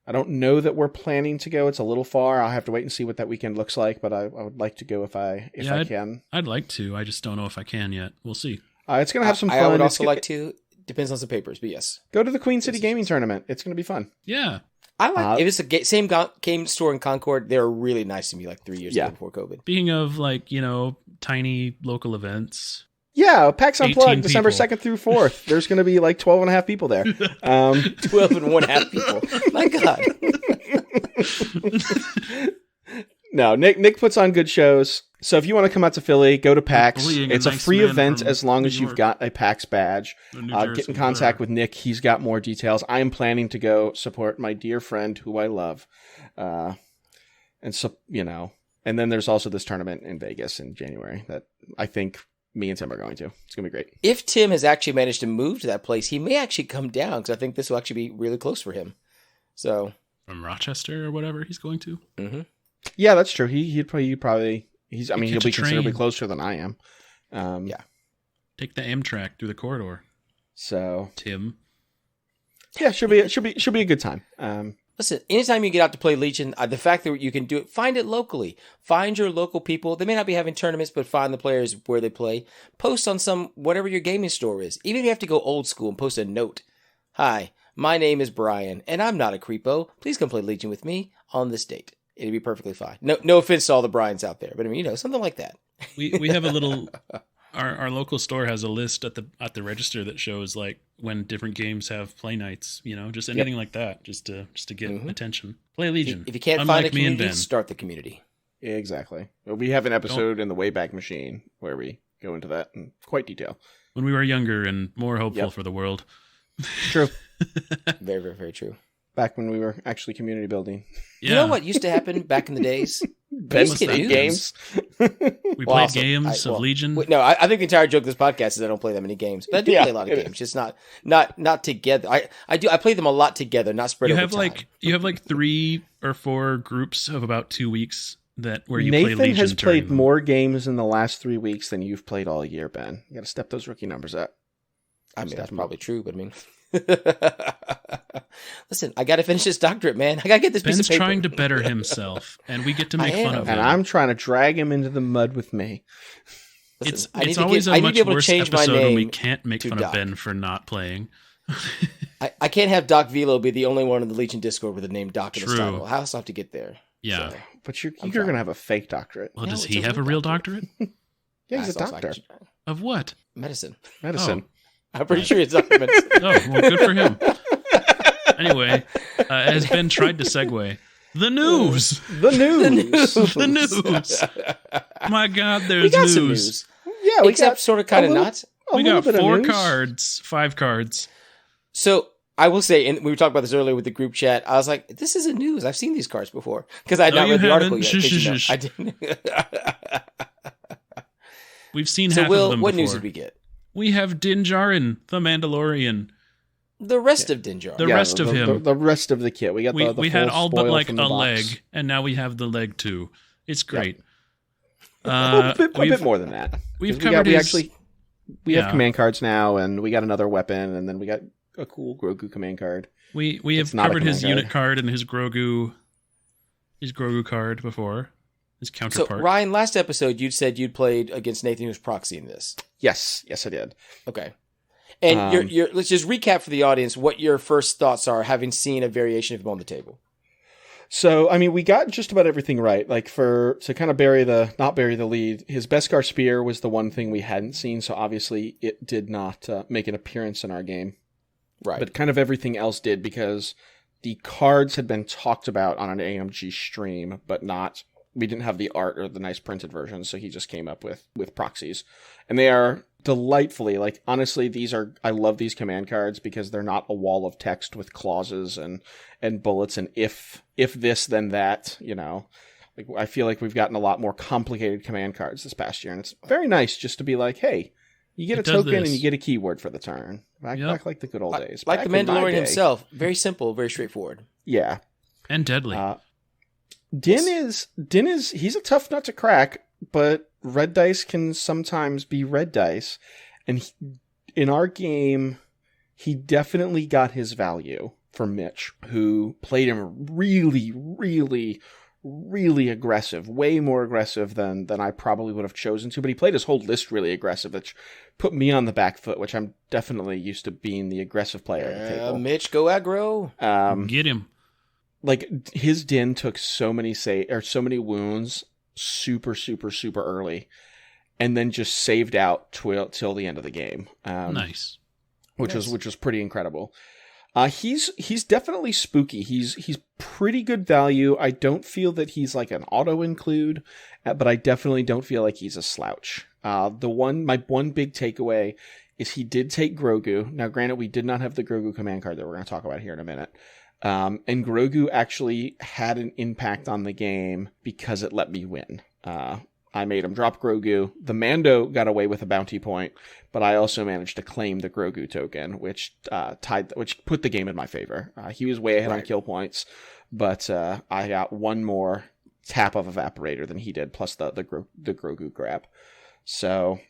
I don't know that we're planning to go. It's a little far. I'll have to wait and see what that weekend looks like, but I would like to go if I can. I'd like to. I just don't know if I can yet. We'll see. It's going to have some fun. I would also like to. Depends on some papers, but yes. Go to the Queen City Gaming Tournament. It's going to be fun. Yeah. I like if it's the same game store in Concord. They were really nice to me like 3 years ago before COVID. Speaking of tiny local events. Yeah, PAX Unplugged, December 2nd through 4th. There's going to be like 12 and a half people there. 12 and one half people. My God. No, Nick puts on good shows. So if you want to come out to Philly, go to PAX. It's a free event as long as you've got a PAX badge. Get in contact with Nick. He's got more details. I am planning to go support my dear friend who I love. And then there's also this tournament in Vegas in January that I think me and Tim are going to. It's going to be great. If Tim has actually managed to move to that place, he may actually come down because I think this will actually be really close for him. So from Rochester or whatever he's going to. Mm-hmm. Yeah, that's true. He'll be considerably closer than I am. Take the Amtrak through the corridor. So Tim. Yeah, should be a good time. Listen, anytime you get out to play Legion, the fact that you can do it, find it locally. Find your local people. They may not be having tournaments, but find the players where they play. Post on whatever your gaming store is. Even if you have to go old school and post a note. Hi, my name is Brian, and I'm not a creepo. Please come play Legion with me on this date. It'd be perfectly fine. No offense to all the Brians out there, but I mean, something like that. We have a little. Our local store has a list at the register that shows like when different games have play nights. Just anything like that, just to get attention. Play Legion. If you can't find a community, start the community. Exactly. We have an episode in the Wayback Machine where we go into that in quite detail. When we were younger and more hopeful for the world. True. Very, very, very true. Back when we were actually community building. Yeah. You know what used to happen back in the days? Games. We played games of Legion. No, I think the entire joke of this podcast is I don't play that many games, but I do play a lot of games. Just not together. I play them a lot together, not spread over time. You have like 3 or 4 groups of about 2 weeks where you Nathan play Legion. Has played more games in the last 3 weeks than you've played all year, Ben. You got to step those rookie numbers up. I mean, that's probably true, but I mean. Listen, I got to finish this doctorate, man. I got to get this piece of paper. Ben's trying to better himself, and we get to make fun of him. And I'm trying to drag him into the mud with me. Listen, it's always a much worse episode when we can't make fun of Ben for not playing. I can't have Doc Velo be the only one in the Legion Discord with the name Doc in his title. I also have to get there. Yeah. So, but you're going to have a fake doctorate. Well, does he have a real doctorate? Yeah, he's a doctor. Of what? Medicine. Oh. I'm pretty sure it's Dr. Medicine. Oh, well, good for him. Anyway, as Ben tried to segue, the news. The news. My God, there's news. Some news. Yeah, except sort of kind of not. We got 5 cards. So I will say, and we were talking about this earlier with the group chat, I was like, this isn't news. I've seen these cards before. Because I had not read the article yet. I didn't. We've seen half of them before. What news did we get? We have Din Djarin, the Mandalorian. The rest of Din Djarin. The rest of him. The rest of the kit. We got we had all but like a leg, and now we have the leg too. It's great. A bit more than that. We have command cards now, and we got another weapon, and then we got a cool Grogu command card. We have covered his unit card and his Grogu card before. His counterpart. So, Ryan, last episode you said you'd played against Nathan who's proxying this. Yes, I did. Okay. And let's just recap for the audience what your first thoughts are, having seen a variation of him on the table. So, I mean, we got just about everything right. Like to kind of not bury the lead, his Beskar Spear was the one thing we hadn't seen. So obviously it did not make an appearance in our game. Right. But kind of everything else did because the cards had been talked about on an AMG stream, but we didn't have the art or the nice printed version. So he just came up with proxies, and they are delightfully, like, honestly, I love these command cards because they're not a wall of text with clauses and bullets and if this then that, like, I feel like we've gotten a lot more complicated command cards this past year, and it's very nice just to be like, hey, you get a token and you get a keyword for the turn. Back like the good old days. Like the Mandalorian himself. Very simple, very straightforward. Yeah. And deadly. Din is he's a tough nut to crack, but red dice can sometimes be red dice. And in our game, he definitely got his value from Mitch, who played him really, really, really aggressive, way more aggressive than I probably would have chosen to, but he played his whole list really aggressive, which put me on the back foot, which I'm definitely used to being the aggressive player at the table. Mitch, go aggro. Get him. Like, his Din took so many wounds super, super, super early, and then just saved out till the end of the game. Nice. Which was pretty incredible. He's definitely spooky. He's pretty good value. I don't feel that he's like an auto include, but I definitely don't feel like he's a slouch. My one big takeaway is he did take Grogu. Now, granted, we did not have the Grogu command card that we're going to talk about here in a minute. And Grogu actually had an impact on the game because it let me win. I made him drop Grogu. The Mando got away with a bounty point, but I also managed to claim the Grogu token, which put the game in my favor. He was way ahead on kill points, but I got one more tap of Evaporator than he did, plus the Grogu grab. So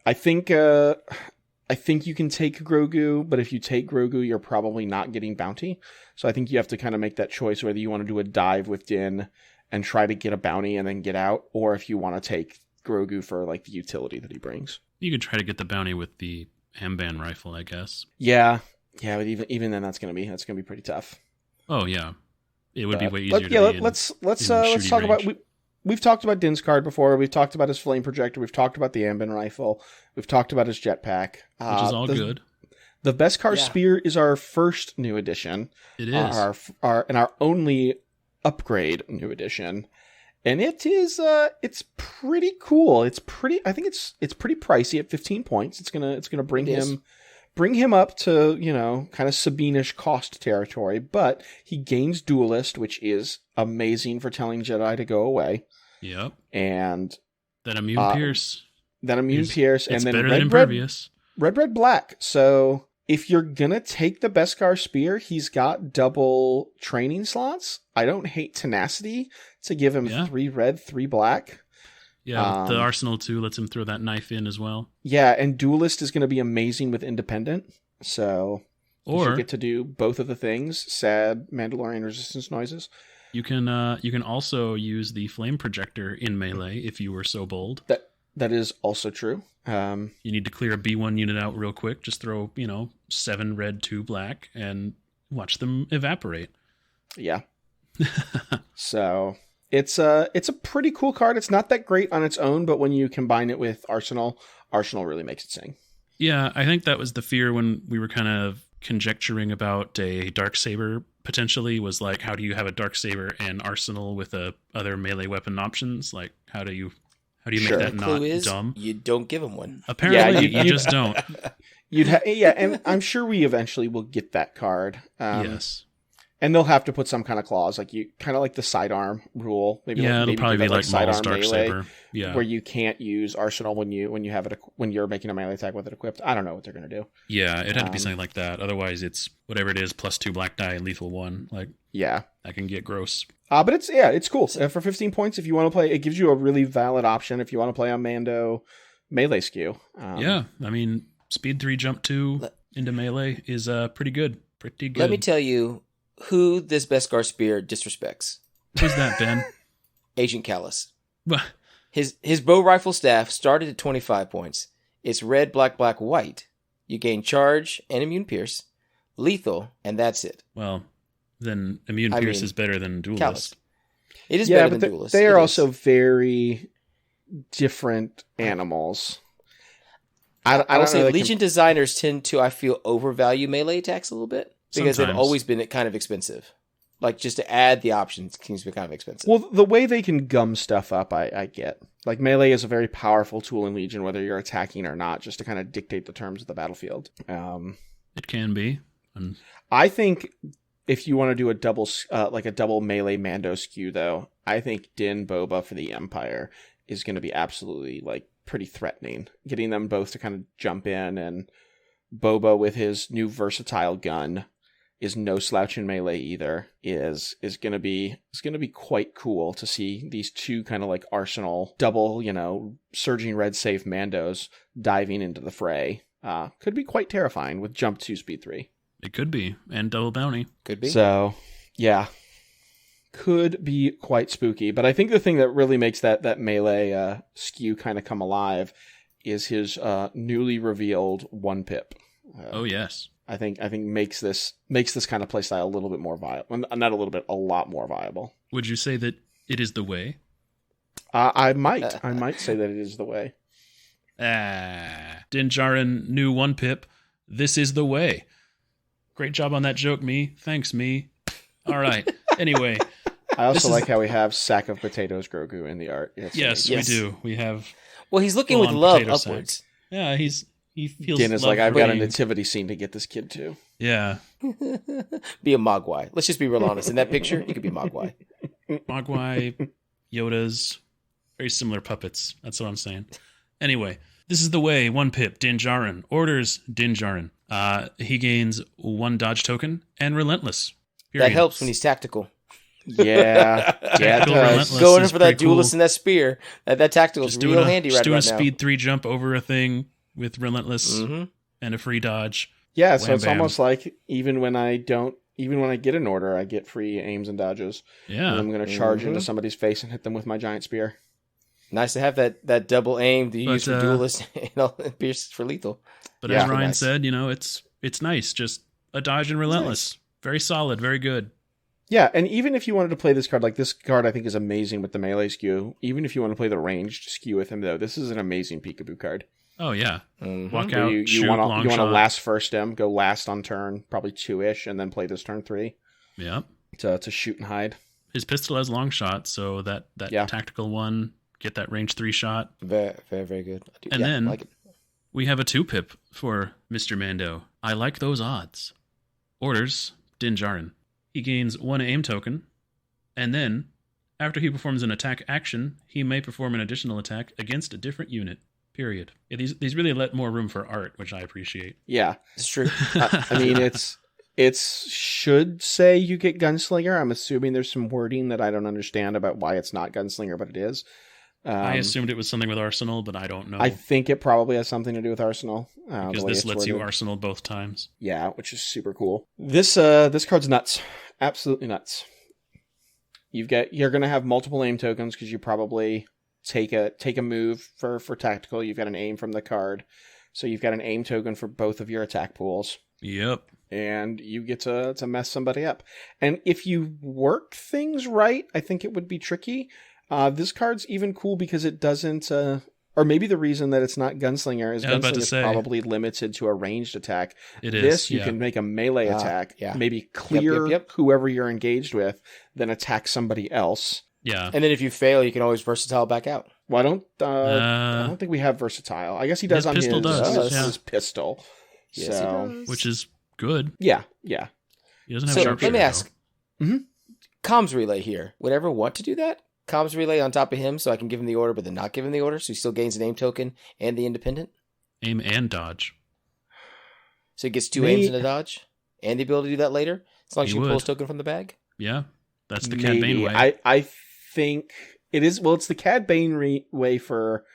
I think you can take Grogu, but if you take Grogu, you're probably not getting bounty. So I think you have to kind of make that choice whether you want to do a dive with Din and try to get a bounty and then get out, or if you want to take Grogu for like the utility that he brings. You could try to get the bounty with the Hamban rifle, I guess. Yeah, but even then that's gonna be pretty tough. Oh yeah, it would be way easier. Let's talk about. We've talked about Din's card before. We've talked about his flame projector. We've talked about the Ambin rifle. We've talked about his jetpack, which is all good. The Beskar Spear is our first new addition. It is our only upgrade new edition, and it's pretty cool. I think it's pretty pricey at 15 points. It's gonna bring him up to, kind of Sabine-ish cost territory, but he gains Duelist, which is amazing for telling Jedi to go away. Yep. And that immune pierce. And then better than impervious. Red black. So if you're gonna take the Beskar Spear, he's got double training slots. I don't hate Tenacity to give him 3 red, 3 black. Yeah, the Arsenal too lets him throw that knife in as well. Yeah, and Duelist is going to be amazing with Independent. So you get to do both of the things. Sad Mandalorian resistance noises. You can also use the flame projector in melee if you were so bold. That is also true. You need to clear a B1 unit out real quick. Just throw 7 red, 2 black, and watch them evaporate. Yeah. So it's a pretty cool card. It's not that great on its own, but when you combine it with Arsenal really makes it sing. Yeah, I think that was the fear when we were kind of conjecturing about a Darksaber potentially, was like, how do you have a Darksaber and Arsenal with other melee weapon options? Like, how do you make that not dumb? You don't give him one. Apparently, you just don't. And I'm sure we eventually will get that card. Yes. And they'll have to put some kind of clause, like kind of like the sidearm rule. It'll probably be like sidearm Darksaber. Where you can't use Arsenal when you're making a melee attack with it equipped. I don't know what they're gonna do. Yeah, it had to be something like that. Otherwise, it's whatever it is, +2 black die, lethal 1. That can get gross. But it's cool. For 15 points, if you want to play, it gives you a really valid option if you want to play on Mando melee skew. Speed 3, jump 2 into melee is pretty good. Pretty good. Let me tell you who this Beskar Spear disrespects. Who's that, Ben? Agent Callus. His bow rifle staff started at 25 points. It's red, black, black, white. You gain charge and immune pierce, lethal, and that's it. Well, then Immune Pierce is better than Duelist. Callous. It is better than Duelist. They are also very different animals. I would say Legion designers tend to, I feel, overvalue melee attacks a little bit because they've always been kind of expensive. Like, just to add the options seems to be kind of expensive. Well, the way they can gum stuff up, I get. Like, melee is a very powerful tool in Legion, whether you're attacking or not, just to kind of dictate the terms of the battlefield. It can be. I think if you want to do a double melee Mando skew, though, I think Din Boba for the Empire is going to be absolutely, like, pretty threatening. Getting them both to kind of jump in, and Boba with his new versatile gun is no slouch in melee either, is going to be quite cool to see these two kind of like arsenal double, surging red safe Mandos diving into the fray. Could be quite terrifying with jump 2 speed 3. It could be, and double bounty. Could be. So, yeah. Could be quite spooky, but I think the thing that really makes that melee skew kind of come alive is his newly revealed 1-pip. Oh yes. I think makes this kind of playstyle a little bit more viable. Not a little bit, a lot more viable. Would you say that it is the way? I might say that it is the way. Din Djarin, new 1-pip. This is the way. Great job on that joke, me. Thanks, me. All right. Anyway. I also like how we have sack of potatoes Grogu in the art. Yes, we do. We have. Well, he's looking with love upwards. Sack. Yeah, he feels. Din is like, I've got a nativity scene to get this kid to. Yeah. Be a Mogwai. Let's just be real honest. In that picture, you could be Mogwai. Mogwai, Yodas, very similar puppets. That's what I'm saying. Anyway, this is the way. 1-pip, Din Djarin. Orders, Din Djarin. He gains 1 dodge token and Relentless. Period. That helps when he's tactical. Yeah, it does. Going in for that duelist and that spear. That tactical is real handy right now. Just doing a speed 3 jump over a thing with Relentless and a free dodge. Yeah, so it's almost like even when I get an order, I get free aims and dodges. Yeah. And I'm going to charge into somebody's face and hit them with my giant spear. Nice to have that double aim to use for duelist and pierce for lethal. But as Ryan said, it's nice. Just a dodge and Relentless. Nice. Very solid, very good. Yeah, and even if you wanted to play this card, like this card I think is amazing with the melee skew. Even if you want to play the ranged skew with him, though, this is an amazing peekaboo card. Oh, yeah. Mm-hmm. Walk out, you want to last first him, go last on turn, probably 2-ish, and then play this turn 3. Yeah. To shoot and hide. His pistol has long shot, so that tactical one, get that range 3 shot. Very, very, very good. And then we have a 2-pip for Mr. Mando. I like those odds. Orders, Din Djarin. He gains 1 aim token, and then, after he performs an attack action, he may perform an additional attack against a different unit. Period. Yeah, these really let more room for art, which I appreciate. Yeah, it's true. I mean, it should say you get Gunslinger. I'm assuming there's some wording that I don't understand about why it's not Gunslinger, but it is. I assumed it was something with Arsenal, but I don't know. I think it probably has something to do with Arsenal. Because this lets you Arsenal both times. Yeah, which is super cool. This card's nuts. Absolutely nuts. You're going to have multiple aim tokens because you probably take a move for tactical. You've got an aim from the card. So you've got an aim token for both of your attack pools. Yep. And you get to mess somebody up. And if you work things right, I think it would be tricky. This card's even cool because it doesn't, or maybe the reason that it's not Gunslinger is Gunslinger is probably limited to a ranged attack. You can make a melee attack, maybe clear whoever you're engaged with, then attack somebody else. Yeah. And then if you fail, you can always versatile back out. Well, I don't think we have versatile. I guess he does on his pistol. Yes, he does. Which is good. Yeah. He doesn't have sharpshooter. Let me ask. Comms relay here. Would ever want to do that? Comms relay on top of him so I can give him the order, but then not give him the order, so he still gains an aim token and the independent? Aim and dodge. So he gets 2 aims and a dodge? And the ability to do that later? As long as you pull his token from the bag? Yeah. That's the Cad Bane way. I think it is. Well, it's the Cad Bane way for,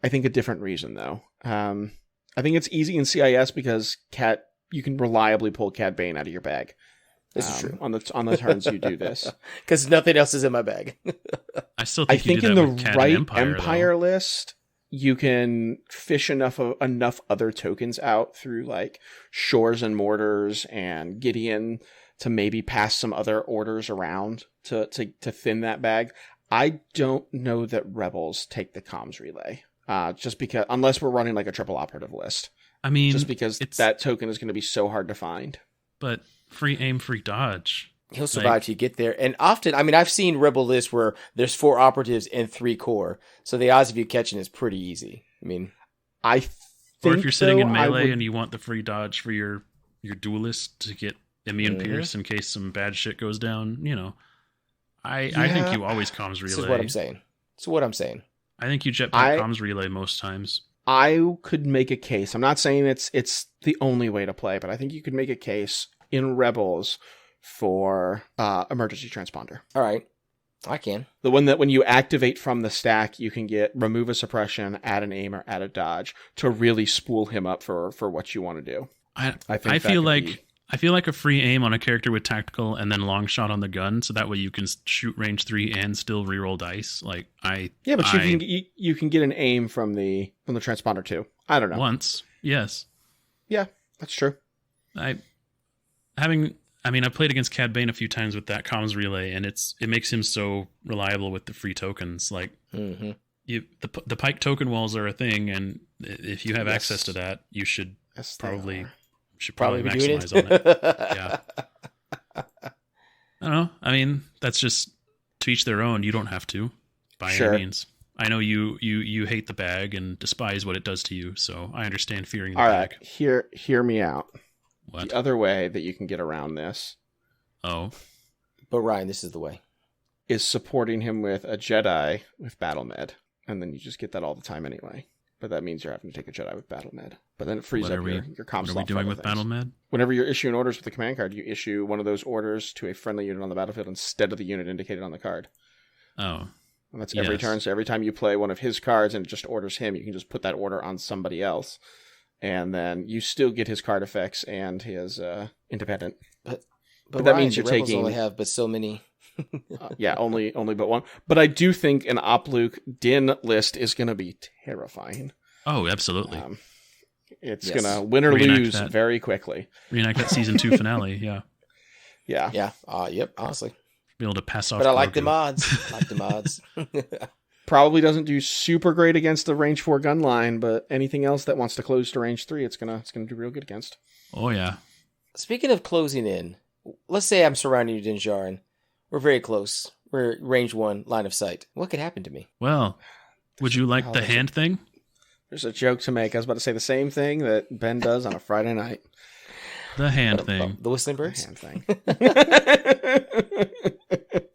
I think, a different reason, though. I think it's easy in CIS because you can reliably pull Cad Bane out of your bag. This is true. On the turns you do this. Because nothing else is in my bag. I still think in the right Empire list, you can fish enough other tokens out through like Shores and Mortars and Gideon maybe pass some other orders around to thin that bag. I don't know that Rebels take the comms relay. Just because, unless we're running like a triple operative list. I mean, just because that token is going to be so hard to find. But free aim, free dodge. He'll survive till you get there. And often, I mean, I've seen Rebel lists where there's 4 operatives and 3 core. So the odds of you catching is pretty easy. I mean, I think or if you're sitting in melee and you want the free dodge for your duelist to get immune pierce in case some bad shit goes down, I think you always comms relay. This is what I'm saying. That's what I'm saying. I think you jetpack comms relay most times. I could make a case. I'm not saying it's the only way to play, but I think you could make a case in Rebels for emergency transponder. All right. I can. The one that when you activate from the stack, you can get remove a suppression, add an aim, or add a dodge to really spool him up for what you want to do. I feel like a free aim on a character with tactical and then long shot on the gun, so that way you can shoot range 3 and still reroll dice. You can get an aim from the transponder too. I don't know. Once, yes. Yeah, that's true. I played against Cad Bane a few times with that comms relay, and it makes him so reliable with the free tokens. Like the Pike token walls are a thing, and if you have access to that, you should probably maximize on it. Yeah. I don't know. I mean, that's just to each their own. You don't have to, by any means. I know you hate the bag and despise what it does to you, so I understand fearing the bag. All right, hear me out. What? The other way that you can get around this. Oh. But Ryan, this is the way. Is supporting him with a Jedi with battle med, and then you just get that all the time anyway. But that means you're having to take a Jedi with battle med. But then it frees up your comms. What are we doing with battle med? Whenever you're issuing orders with the command card, you issue one of those orders to a friendly unit on the battlefield instead of the unit indicated on the card. Oh. And that's every turn. So every time you play one of his cards and it just orders him, you can just put that order on somebody else. And then you still get his card effects and his independent. But that Ryan, means you're Rebels taking... only have but so many... only but one. But I do think an Opluke Din list is going to be terrifying. Oh, absolutely. It's going to win or lose very quickly. Reenact that season 2 finale, yeah. Yeah. Yeah. Yep, honestly. Be able to pass off. But I like the mods. Probably doesn't do super great against the range 4 gun line, but anything else that wants to close to range 3, it's gonna do real good against. Oh yeah. Speaking of closing in, let's say I'm surrounding you, Din Djarin. We're very close. We're range 1, line of sight. What could happen to me? Well, would you like the hand thing? There's a joke to make. I was about to say the same thing that Ben does on a Friday night. The hand thing. The whistling birds? The hand thing.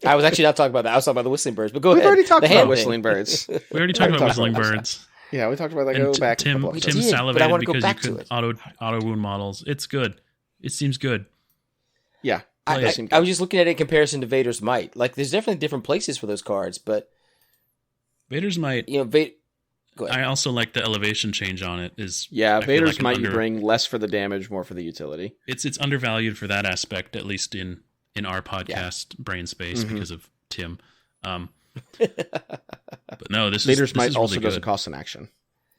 I was actually not talking about that. I was talking about the whistling birds, but go ahead. We've already talked about whistling birds. We already talked about whistling birds. Yeah, we talked about that. Go back. Tim salivated because you could auto wound models. It's good. It seems good. Yeah. I was just looking at it in comparison to Vader's Might. Like, there's definitely different places for those cards, but... Vader's Might... Go ahead. I also like the elevation change on it. Vader's Might you bring less for the damage, more for the utility. It's undervalued for that aspect, at least in our podcast brain space because of Tim. But no, Vader's Might really also doesn't cost an action.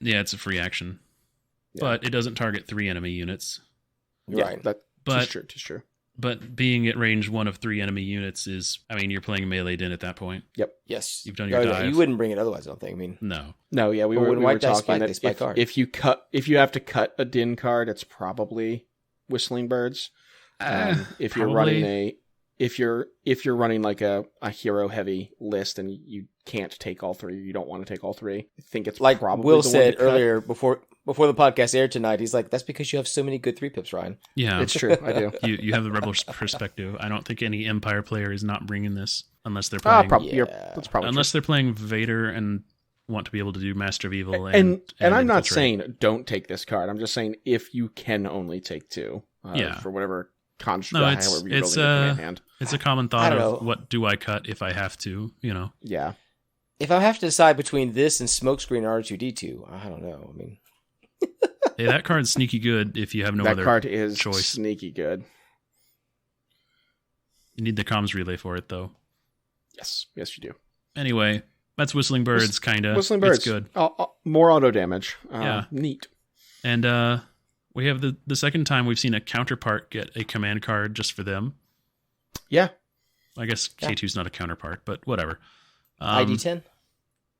Yeah, it's a free action. Yeah. But it doesn't target 3 enemy units. Right. That's true. But being at range 1 of 3 enemy units is, you're playing melee Din at that point. Yep. Yes. You've done your dive. You wouldn't bring it otherwise, I don't think. No, yeah, we were talking that if you have to cut a Din card, it's probably Whistling Birds. If you're running like a hero heavy list and you can't take all 3, you don't want to take all 3, I think it's like probably Will said earlier before the podcast aired tonight. He's like, that's because you have so many good 3-pips, Ryan. Yeah, it's true. I do. You have the Rebel perspective. I don't think any Empire player is not bringing this unless they're playing. That's probably unless true. They're playing Vader and want to be able to do Master of Evil and I'm not saying don't take this card. I'm just saying if you can only take 2, for whatever construct, however you're building your command hand. It's a common thought of what do I cut if I have to, Yeah. If I have to decide between this and Smokescreen and R2D2, I don't know. Hey, that card's sneaky good if you have no other choice. That card is sneaky good. You need the comms relay for it, though. Yes, you do. Anyway, that's Whistling Birds, kind of. Whistling Birds. It's good. More auto damage. Yeah. Neat. And we have the second time we've seen a counterpart get a command card just for them. Yeah. I guess K2's not a counterpart, but whatever. ID10?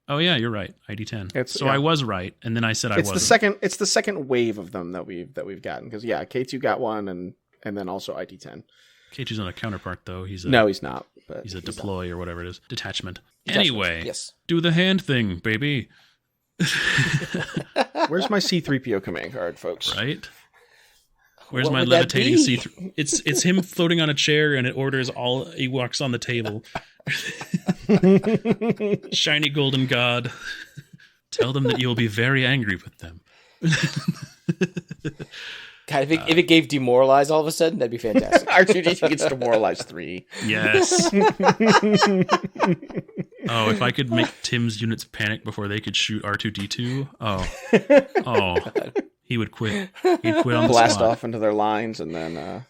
Oh yeah, you're right. ID10. So I was right, and then I said I wasn't. It's the second wave of them that we've gotten, because K2 got one, and then also ID10. K2's not a counterpart though. He's not. But he's a deploy or whatever it is. Detachment. Anyway, yes. Do the hand thing, baby. Where's my C-3PO command card, folks? Right. Where's What my would levitating that be? C3? It's him floating on a chair, and it orders all Ewoks on the table. Shiny golden god. Tell them that you'll be very angry with them. God, if it gave demoralize all of a sudden, that'd be fantastic. R2-D2 gets demoralized 3. Yes. Oh, if I could make Tim's units panic before they could shoot R2-D2. Oh, he would quit. He'd quit on the blast spot. off into their lines and then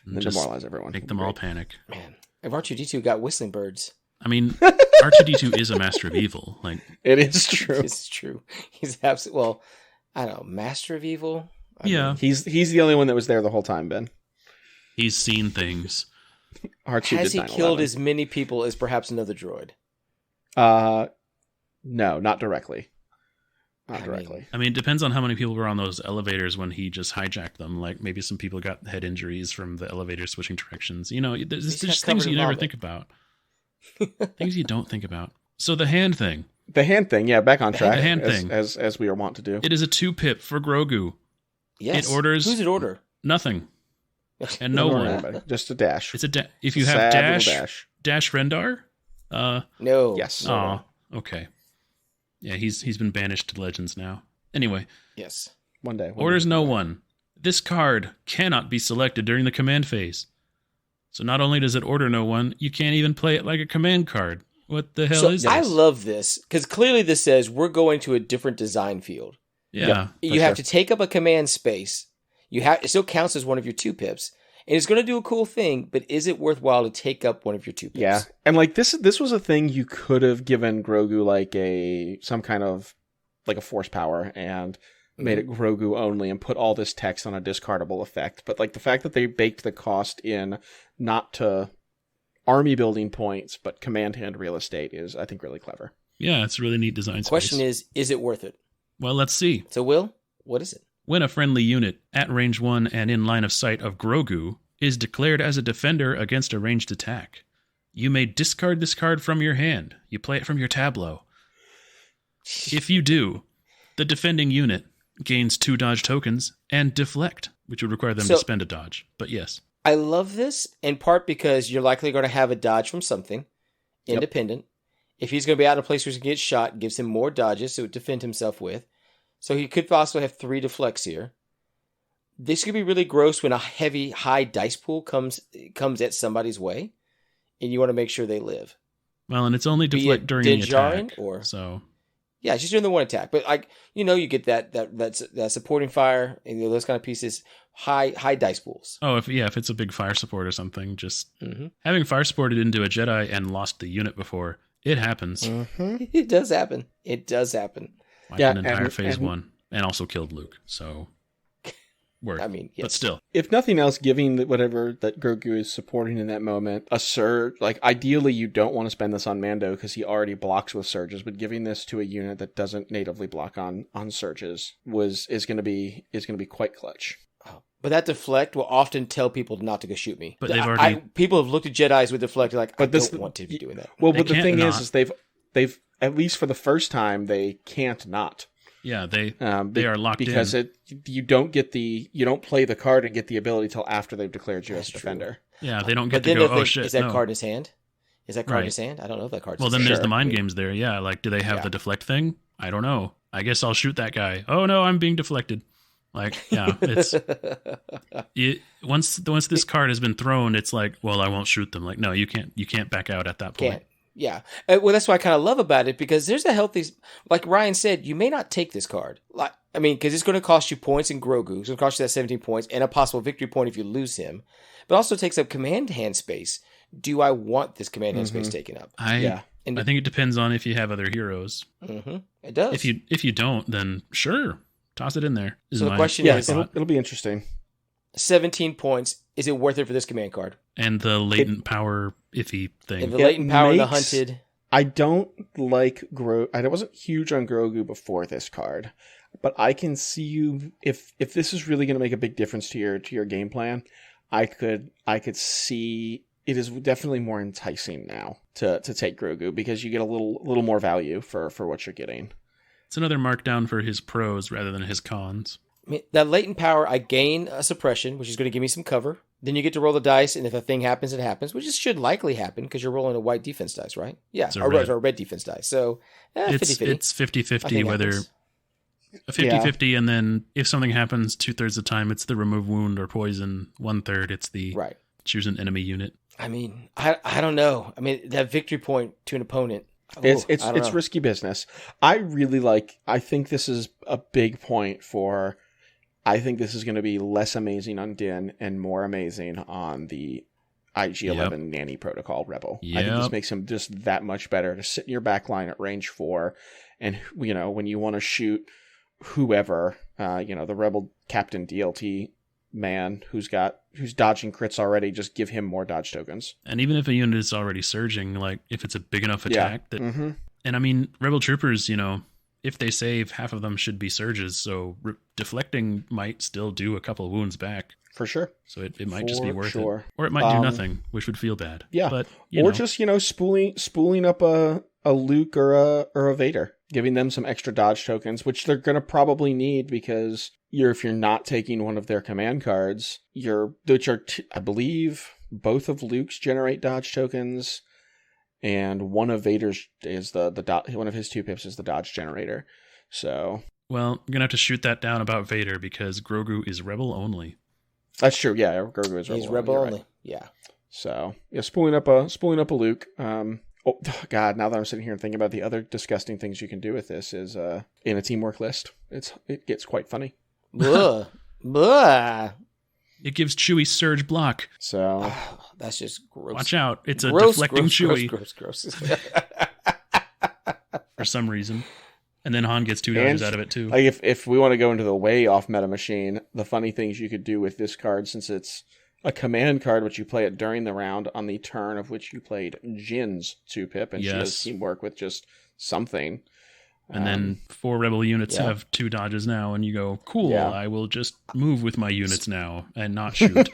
demoralize everyone. Make them all panic. Man, if R2-D2 got whistling birds. I mean, R2-D2 is a master of evil. Like, it is true. It's true. He's absolutely, well, I don't know, master of evil? I yeah. mean, He's the only one that was there the whole time, Ben. He's seen things. R2 has did he 9/11. killed as many people as perhaps another droid? No, not directly. Not I directly. I mean, it depends on how many people were on those elevators when he just hijacked them. Like, maybe some people got head injuries from the elevator switching directions. You know, there's just things you never think about. Things you don't think about. So the hand thing. The hand thing, yeah, back on track. The hand thing. As we are wont to do. It is a 2-pip for Grogu. Yes. It orders... Who's it order? Nothing. And no one. Anybody. Just a dash. It's if you It's a have sad little Dash Rendar? No. Yes. Oh, okay. Yeah, he's been banished to Legends now. Anyway. Yes. One day. Orders no one. This card cannot be selected during the command phase. So not only does it order no one, you can't even play it like a command card. What the hell is this? I love this, because clearly this says we're going to a different design field. Yeah. You have to take up a command space. It still counts as one of your 2-pips. And it's going to do a cool thing, but is it worthwhile to take up one of your 2-pips? Yeah. And like this was a thing you could have given Grogu like some kind of like a force power and made it Grogu only and put all this text on a discardable effect. But like the fact that they baked the cost in not to army building points, but command hand real estate is, I think, really clever. Yeah, it's a really neat design The question is it worth it? Well, let's see. So, Will, what is it? When a friendly unit at range 1 and in line of sight of Grogu is declared as a defender against a ranged attack, you may discard this card from your hand. You play it from your tableau. If you do, the defending unit gains 2 dodge tokens and deflect, which would require them to spend a dodge. But yes. I love this in part because you're likely going to have a dodge from something independent. Yep. If he's going to be out in a place where he can get shot, it gives him more dodges to defend himself with. So he could possibly have 3 deflects here. This could be really gross when a heavy, high dice pool comes at somebody's way, and you want to make sure they live. Well, and it's only deflect during the attack. So yeah, it's just during the one attack. But you get that supporting fire and those kind of pieces. High dice pools. Oh, if it's a big fire support or something, just having fire supported into a Jedi and lost the unit before, it happens. Mm-hmm. It does happen. It does happen. Wiped an entire phase 1 and also killed Luke. So, worth. I mean, yes. But still, if nothing else, giving whatever that Grogu is supporting in that moment a surge. Like ideally, you don't want to spend this on Mando because he already blocks with surges. But giving this to a unit that doesn't natively block on surges is going to be quite clutch. But that deflect will often tell people not to go shoot me. But they've already... people have looked at Jedis with deflect like, I don't want to be doing that. Well, but the thing is they've at least for the first time they can't not. Yeah, they are locked because in you don't play the card and get the ability till after they've declared you as defender. Yeah, they don't get to go. Oh shit! Is that card in his hand? Is that card in his hand? I don't know if that card's. Well, then there's the mind games there. Yeah, like do they have the deflect thing? I don't know. I guess I'll shoot that guy. Oh no, I'm being deflected. Like, yeah, it's once this card has been thrown, it's like, well, I won't shoot them. Like, no, you can't back out at that point. Can't. Yeah. Well, that's what I kind of love about it, because there's a healthy, like Ryan said, you may not take this card. Like, I mean, because it's going to cost you points in Grogu. It's going to cost you that 17 points and a possible victory point if you lose him. But also takes up command hand space. Do I want this command hand space taken up? I think it depends on if you have other heroes. Mm-hmm. It does. If you don't, then sure. Toss it in there. So the question is... it'll be interesting. 17 points. Is it worth it for this command card? And the latent power iffy thing. And the latent power and the hunted. I don't like I wasn't huge on Grogu before this card, but I can see you if this is really going to make a big difference to your game plan. I could see it is definitely more enticing now to take Grogu because you get a little more value for what you're getting. It's another markdown for his pros rather than his cons. I mean, that latent power, I gain a suppression, which is going to give me some cover. Then you get to roll the dice, and if a thing happens, it happens, which should likely happen because you're rolling a white defense dice, right? Yeah, or a red defense dice. So, 50-50. It's 50-50 whether... A 50-50, and then if something happens 2/3 of the time, it's the remove wound or poison. 1/3, it's the choose an enemy unit. I mean, I don't know. I mean, that victory point to an opponent. It's risky business. I think this is a big point for... I think this is going to be less amazing on Din and more amazing on the IG-11 Nanny Protocol Rebel. I think this makes him just that much better to sit in your back line at range 4. And, when you want to shoot whoever, the Rebel Captain DLT man who's dodging crits already, just give him more dodge tokens. And even if a unit is already surging, like if it's a big enough attack that... Mm-hmm. And I mean, Rebel Troopers, if they save, half of them should be surges, so deflecting might still do a couple of wounds back. For sure. So it might just be worth it. Or it might do nothing, which would feel bad. Yeah. But, just, spooling up a Luke or a Vader, giving them some extra dodge tokens, which they're going to probably need because if you're not taking one of their command cards, I believe both of Luke's generate dodge tokens. And one of Vader's is one of his 2 pips is the dodge generator. So, well, I'm gonna have to shoot that down about Vader because Grogu is rebel only. That's true. Yeah, Grogu is rebel. He's rebel only. Right. Yeah. So spooling up a Luke. Oh God! Now that I'm sitting here and thinking about the other disgusting things you can do with this is in a teamwork list. It gets quite funny. Blah. Blah. It gives Chewie surge block. So that's just gross. Watch out. It's a deflecting Chewie. Gross. For some reason. And then Han gets 2 dodges out of it too. Like if we want to go into the way off meta machine, the funny things you could do with this card, since it's a command card, which you play it during the round on the turn of which you played Jin's 2-pip, and she has teamwork with just something. And then 4 rebel units have 2 dodges now, and you go, cool, I will just move with my units now and not shoot.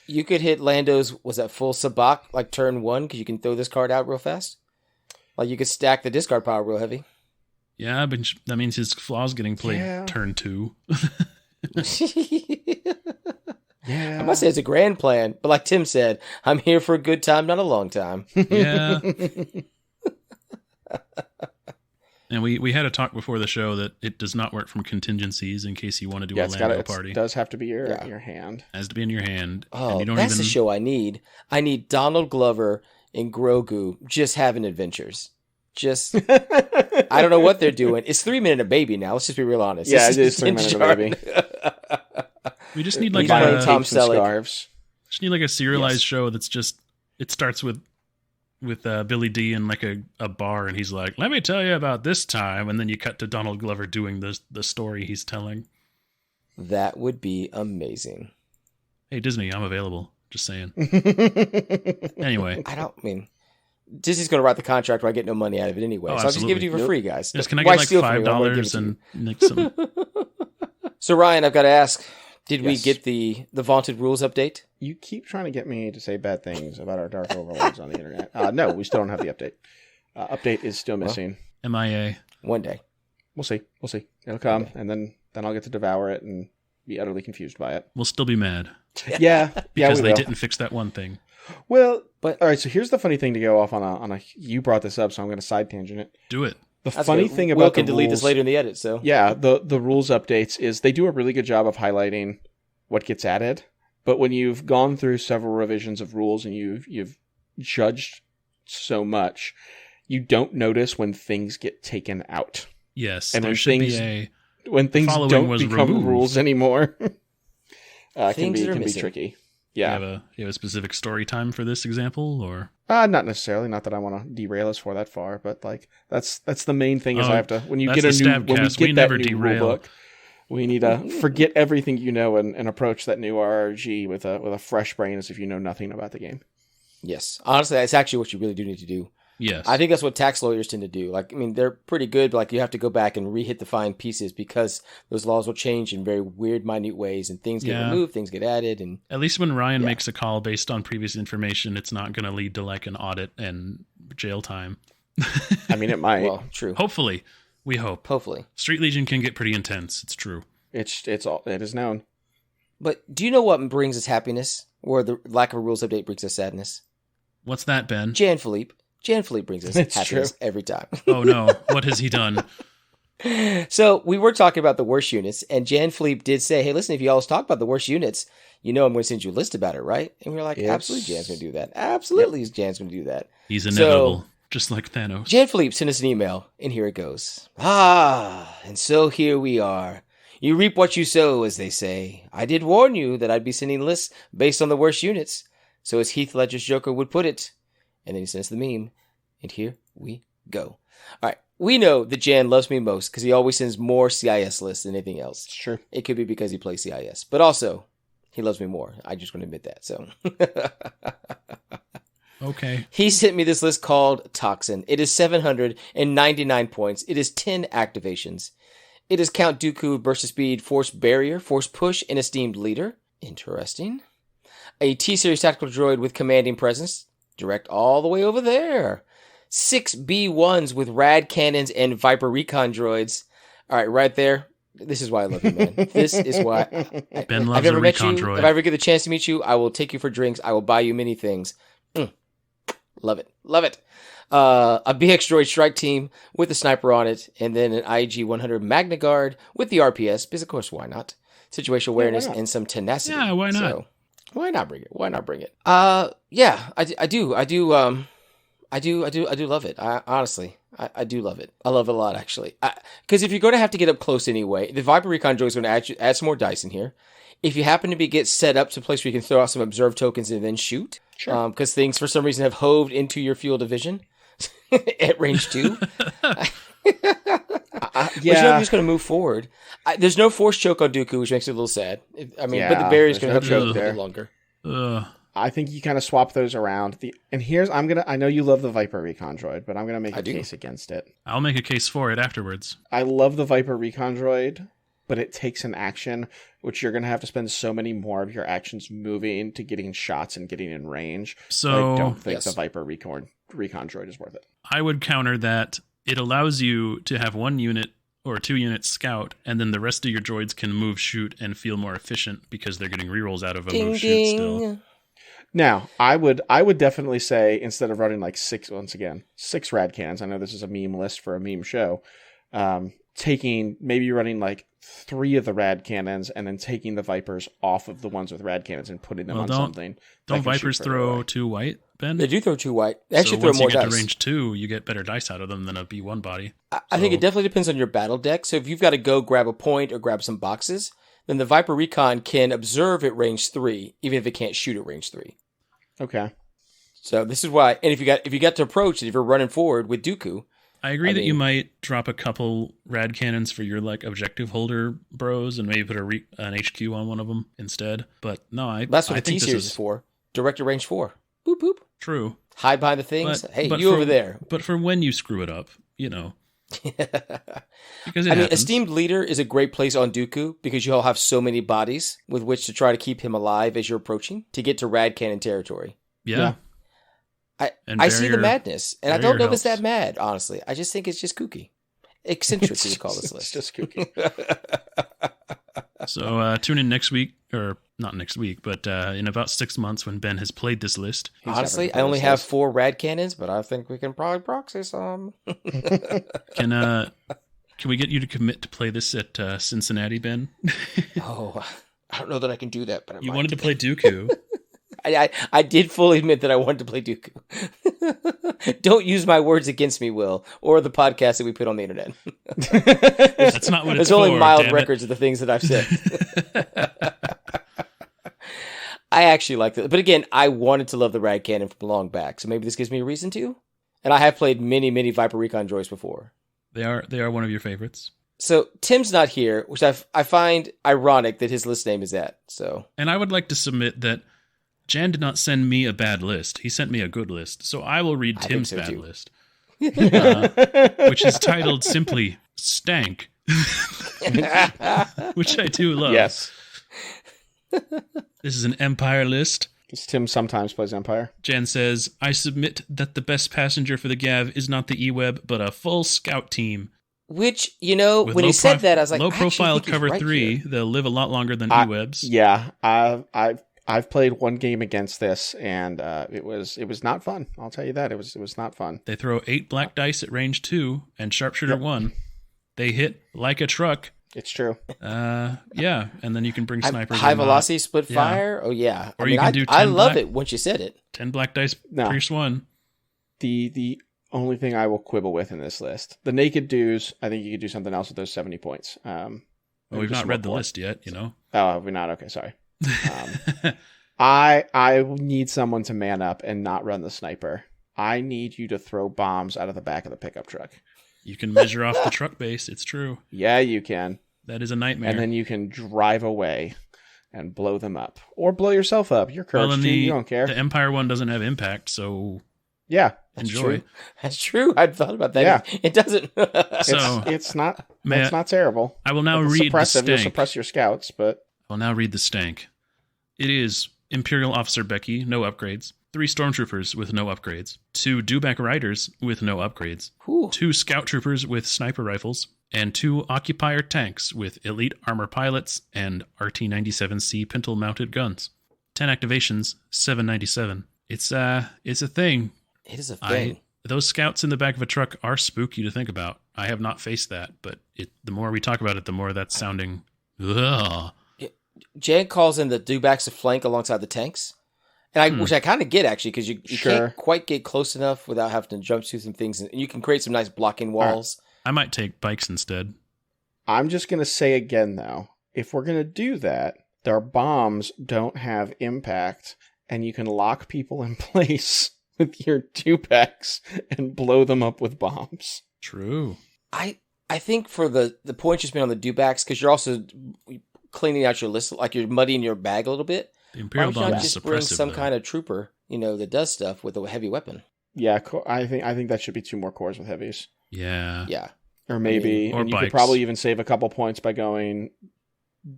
You could hit Lando's, was that full sabak, like turn 1, because you can throw this card out real fast? Like you could stack the discard power real heavy. Yeah, but that means his claw's getting played turn 2. I must say it's a grand plan, but like Tim said, I'm here for a good time, not a long time. Yeah. And we had a talk before the show that it does not work from contingencies in case you want to do a Lando party. It does have to be your hand. It has to be in your hand. Oh, and you don't that's the show I need. I need Donald Glover and Grogu just having adventures. Just, I don't know what they're doing. It's 3 Men and a Baby now. Let's just be real honest. Yeah, it is 3 Men and a Baby. We just need like Tom scarves. Just need like a serialized show that's just, it starts with Billy D in like a bar, and he's like, let me tell you about this time, and then you cut to Donald Glover doing the story he's telling. That would be amazing. Hey, Disney, I'm available. Just saying. Anyway. Disney's going to write the contract where I get no money out of it anyway, so I'll just give it to you for free, guys. Just, can I get like $5 and make some... So, Ryan, I've got to ask, did we get the vaunted rules update? You keep trying to get me to say bad things about our Dark Overlords on the internet. No, we still don't have the update. Update is still missing. MIA. One day. We'll see. It'll come, and then I'll get to devour it and be utterly confused by it. We'll still be mad. Yeah. Because they didn't fix that one thing. Well, all right, so here's the funny thing to go off on a you brought this up, so I'm going to side tangent it. Do it. That's funny good. Thing about Will can delete this later in the edit, so. Yeah, the rules updates is they do a really good job of highlighting what gets added, but when you've gone through several revisions of rules and you've judged so much, you don't notice when things get taken out. Yes, and there should be when things don't become removed. Rules anymore. Can be missing. Tricky. Yeah. Do you have a specific story time for this example, or? Not necessarily. Not that I want to derail us for that far, but like that's the main thing is I have to when you get a new when we get that new rule book. We need to forget everything you know and approach that new RRG with a fresh brain as if you know nothing about the game. Yes. Honestly, that's actually what you really do need to do. Yes. I think that's what tax lawyers tend to do. Like, I mean, they're pretty good, but like you have to go back and re-hit the fine pieces because those laws will change in very weird, minute ways, and things get removed, things get added, and at least when Ryan makes a call based on previous information, it's not going to lead to like an audit and jail time. I mean, it might. Well, true. Hopefully, we hope. Hopefully, Street Legion can get pretty intense. It's true. It is known. But do you know what brings us happiness, or the lack of a rules update brings us sadness? What's that, Ben? Jan Philippe brings us happiness every time. Oh no, what has he done? So we were talking about the worst units, and Jan Philippe did say, "Hey, listen, if you always talk about the worst units, you know I'm going to send you a list about it, right?" And we were like, "Absolutely, Jan's going to do that. Absolutely, Jan's going to do that." He's inevitable, just like Thanos. Jan Philippe sent us an email, and here it goes. And so here we are. You reap what you sow, as they say. I did warn you that I'd be sending lists based on the worst units. So as Heath Ledger's Joker would put it. And then he sends the meme. And here we go. All right. We know that Jan loves me most because he always sends more CIS lists than anything else. Sure. It could be because he plays CIS. But also, he loves me more. I just want to admit that. So... Okay. He sent me this list called Toxin. It is 799 points. It is 10 activations. It is Count Dooku, Burst of Speed, Force Barrier, Force Push, and Esteemed Leader. Interesting. A T-Series Tactical Droid with Commanding Presence. Direct all the way over there. 6 B1s with Rad Cannons and Viper Recon Droids. All right, right there. This is why I love you, man. This is why. Ben loves a recon droid. If I ever get the chance to meet you, I will take you for drinks. I will buy you many things. Love it. Love it. A BX Droid Strike Team with a sniper on it, and then an IG 100 Magna Guard with the RPS, because of course, why not? Situational awareness and some tenacity. Yeah, why not? So, why not bring it? Why not bring it? Yeah, I do love it. Honestly, I do love it. I love it a lot, actually. Because if you're going to have to get up close anyway, the Viper Recon Droid is going to add some more dice in here. If you happen to get set up to a place where you can throw out some observe tokens and then shoot, because things for some reason have hoved into your field of vision at range 2. But you're just going to move forward. There's no force choke on Dooku, which makes it a little sad. But the barrier's going to help you a little bit longer. I think you kind of swap those around. I know you love the Viper Recon Droid, but I'm going to make a case against it. I'll make a case for it afterwards. I love the Viper Recon Droid, but it takes an action, which you're going to have to spend so many more of your actions moving to getting shots and getting in range. So I don't think the Viper Recon Droid is worth it. I would counter that. It allows you to have 1 unit or 2 units scout, and then the rest of your droids can move, shoot, and feel more efficient because they're getting rerolls out of a move, shoot still. Now, I would definitely say, instead of running like 6 rad cannons, I know this is a meme list for a meme show, maybe running like 3 of the rad cannons and then taking the Vipers off of the ones with rad cannons and putting them on something. Don't Vipers throw 2 white, Ben? They do throw 2 white. They actually throw more dice. Once you get to range 2, you get better dice out of them than a B1 body. I think it definitely depends on your battle deck. So if you've got to go grab a point or grab some boxes, then the Viper Recon can observe at range 3, even if it can't shoot at range 3. Okay. So this is why, and if you got to approach, if you're running forward with Dooku, I agree that you might drop a couple rad cannons for your like objective holder bros and maybe put an HQ on one of them instead. But no, that's what the T-Series is for. Direct to range 4. Boop, boop. True. Hide behind the things. Over there. But for when you screw it up, because Esteemed Leader is a great place on Dooku because you all have so many bodies with which to try to keep him alive as you're approaching to get to rad cannon territory. Yeah. I see the madness, and I don't know if it's that mad, honestly. I just think it's just kooky. Eccentric, we call this list. It's just kooky. So tune in next week, or not next week, but in about 6 months when Ben has played this list. Honestly, I only have 4 rad cannons, but I think we can probably proxy some. Can we get you to commit to play this at Cincinnati, Ben? I don't know that I can do that, but you wanted to play Dooku. I did fully admit that I wanted to play Dooku. Don't use my words against me, Will, or the podcast that we put on the internet. That's not what it's There's only mild damn records of the things that I've said. I actually like that. But again, I wanted to love the rad cannon from long back, so maybe this gives me a reason to. And I have played many, many Viper Recon droids before. They are one of your favorites. So Tim's not here, which I find ironic that his list name is that. So, and I would like to submit that Jan did not send me a bad list. He sent me a good list. So I will read Tim's bad list, which is titled simply Stank, which I do love. Yes. This is an Empire list. Because Tim sometimes plays Empire. Jan says, I submit that the best passenger for the Gav is not the E-Web, but a full scout team. Which, when he said that, I was like, low profile cover right 3, here. They'll live a lot longer than E-Webs. Yeah, I've played one game against this, and it was not fun. I'll tell you that. It was not fun. They throw 8 black dice at range 2 and sharpshooter 1. They hit like a truck. It's true. Yeah, and then you can bring snipers. High velocity split fire? Oh, yeah. Or you can do 10 I love it once you said it. 10 black dice pierce 1. The only thing I will quibble with in this list, the naked dudes, I think you could do something else with those 70 points. Well, we've not read the list yet, Oh, have we not? Okay, sorry. I need someone to man up and not run the sniper. I need you to throw bombs out of the back of the pickup truck. You can measure off the truck base. It's true. Yeah, you can. That is a nightmare. And then you can drive away and blow them up. Or blow yourself up. You're cursed, you don't care. The Empire one doesn't have impact, so... Yeah. Enjoy. That's true. I'd thought about that. Yeah. It doesn't. So it's not terrible. I will now read the stank. You'll suppress your scouts, but... I will now read the stank. It is Imperial Officer Becky, no upgrades. 3 Stormtroopers with no upgrades. 2 Dewback Riders with no upgrades. Ooh. 2 Scout Troopers with sniper rifles. And 2 Occupier tanks with elite armor pilots and RT-97C pintle-mounted guns. 10 activations, 797. It's a thing. It is a thing. Those scouts in the back of a truck are spooky to think about. I have not faced that, but the more we talk about it, the more that's sounding... Ugh. Jan calls in the dewbacks to flank alongside the tanks, and which I kind of get, actually, because you can't quite get close enough without having to jump through some things, and you can create some nice blocking walls. I might take bikes instead. I'm just going to say again, though, if we're going to do that, their bombs don't have impact, and you can lock people in place with your dewbacks and blow them up with bombs. True. I think for the point you spend on the dewbacks, because you're also cleaning out your list, like you're muddying your bag a little bit. The Imperial bomb is just bring suppressive, some though. kind of trooper, that does stuff with a heavy weapon. Yeah, I think that should be 2 more cores with heavies. Yeah. Or maybe, or and you bikes. could probably even save a couple points by going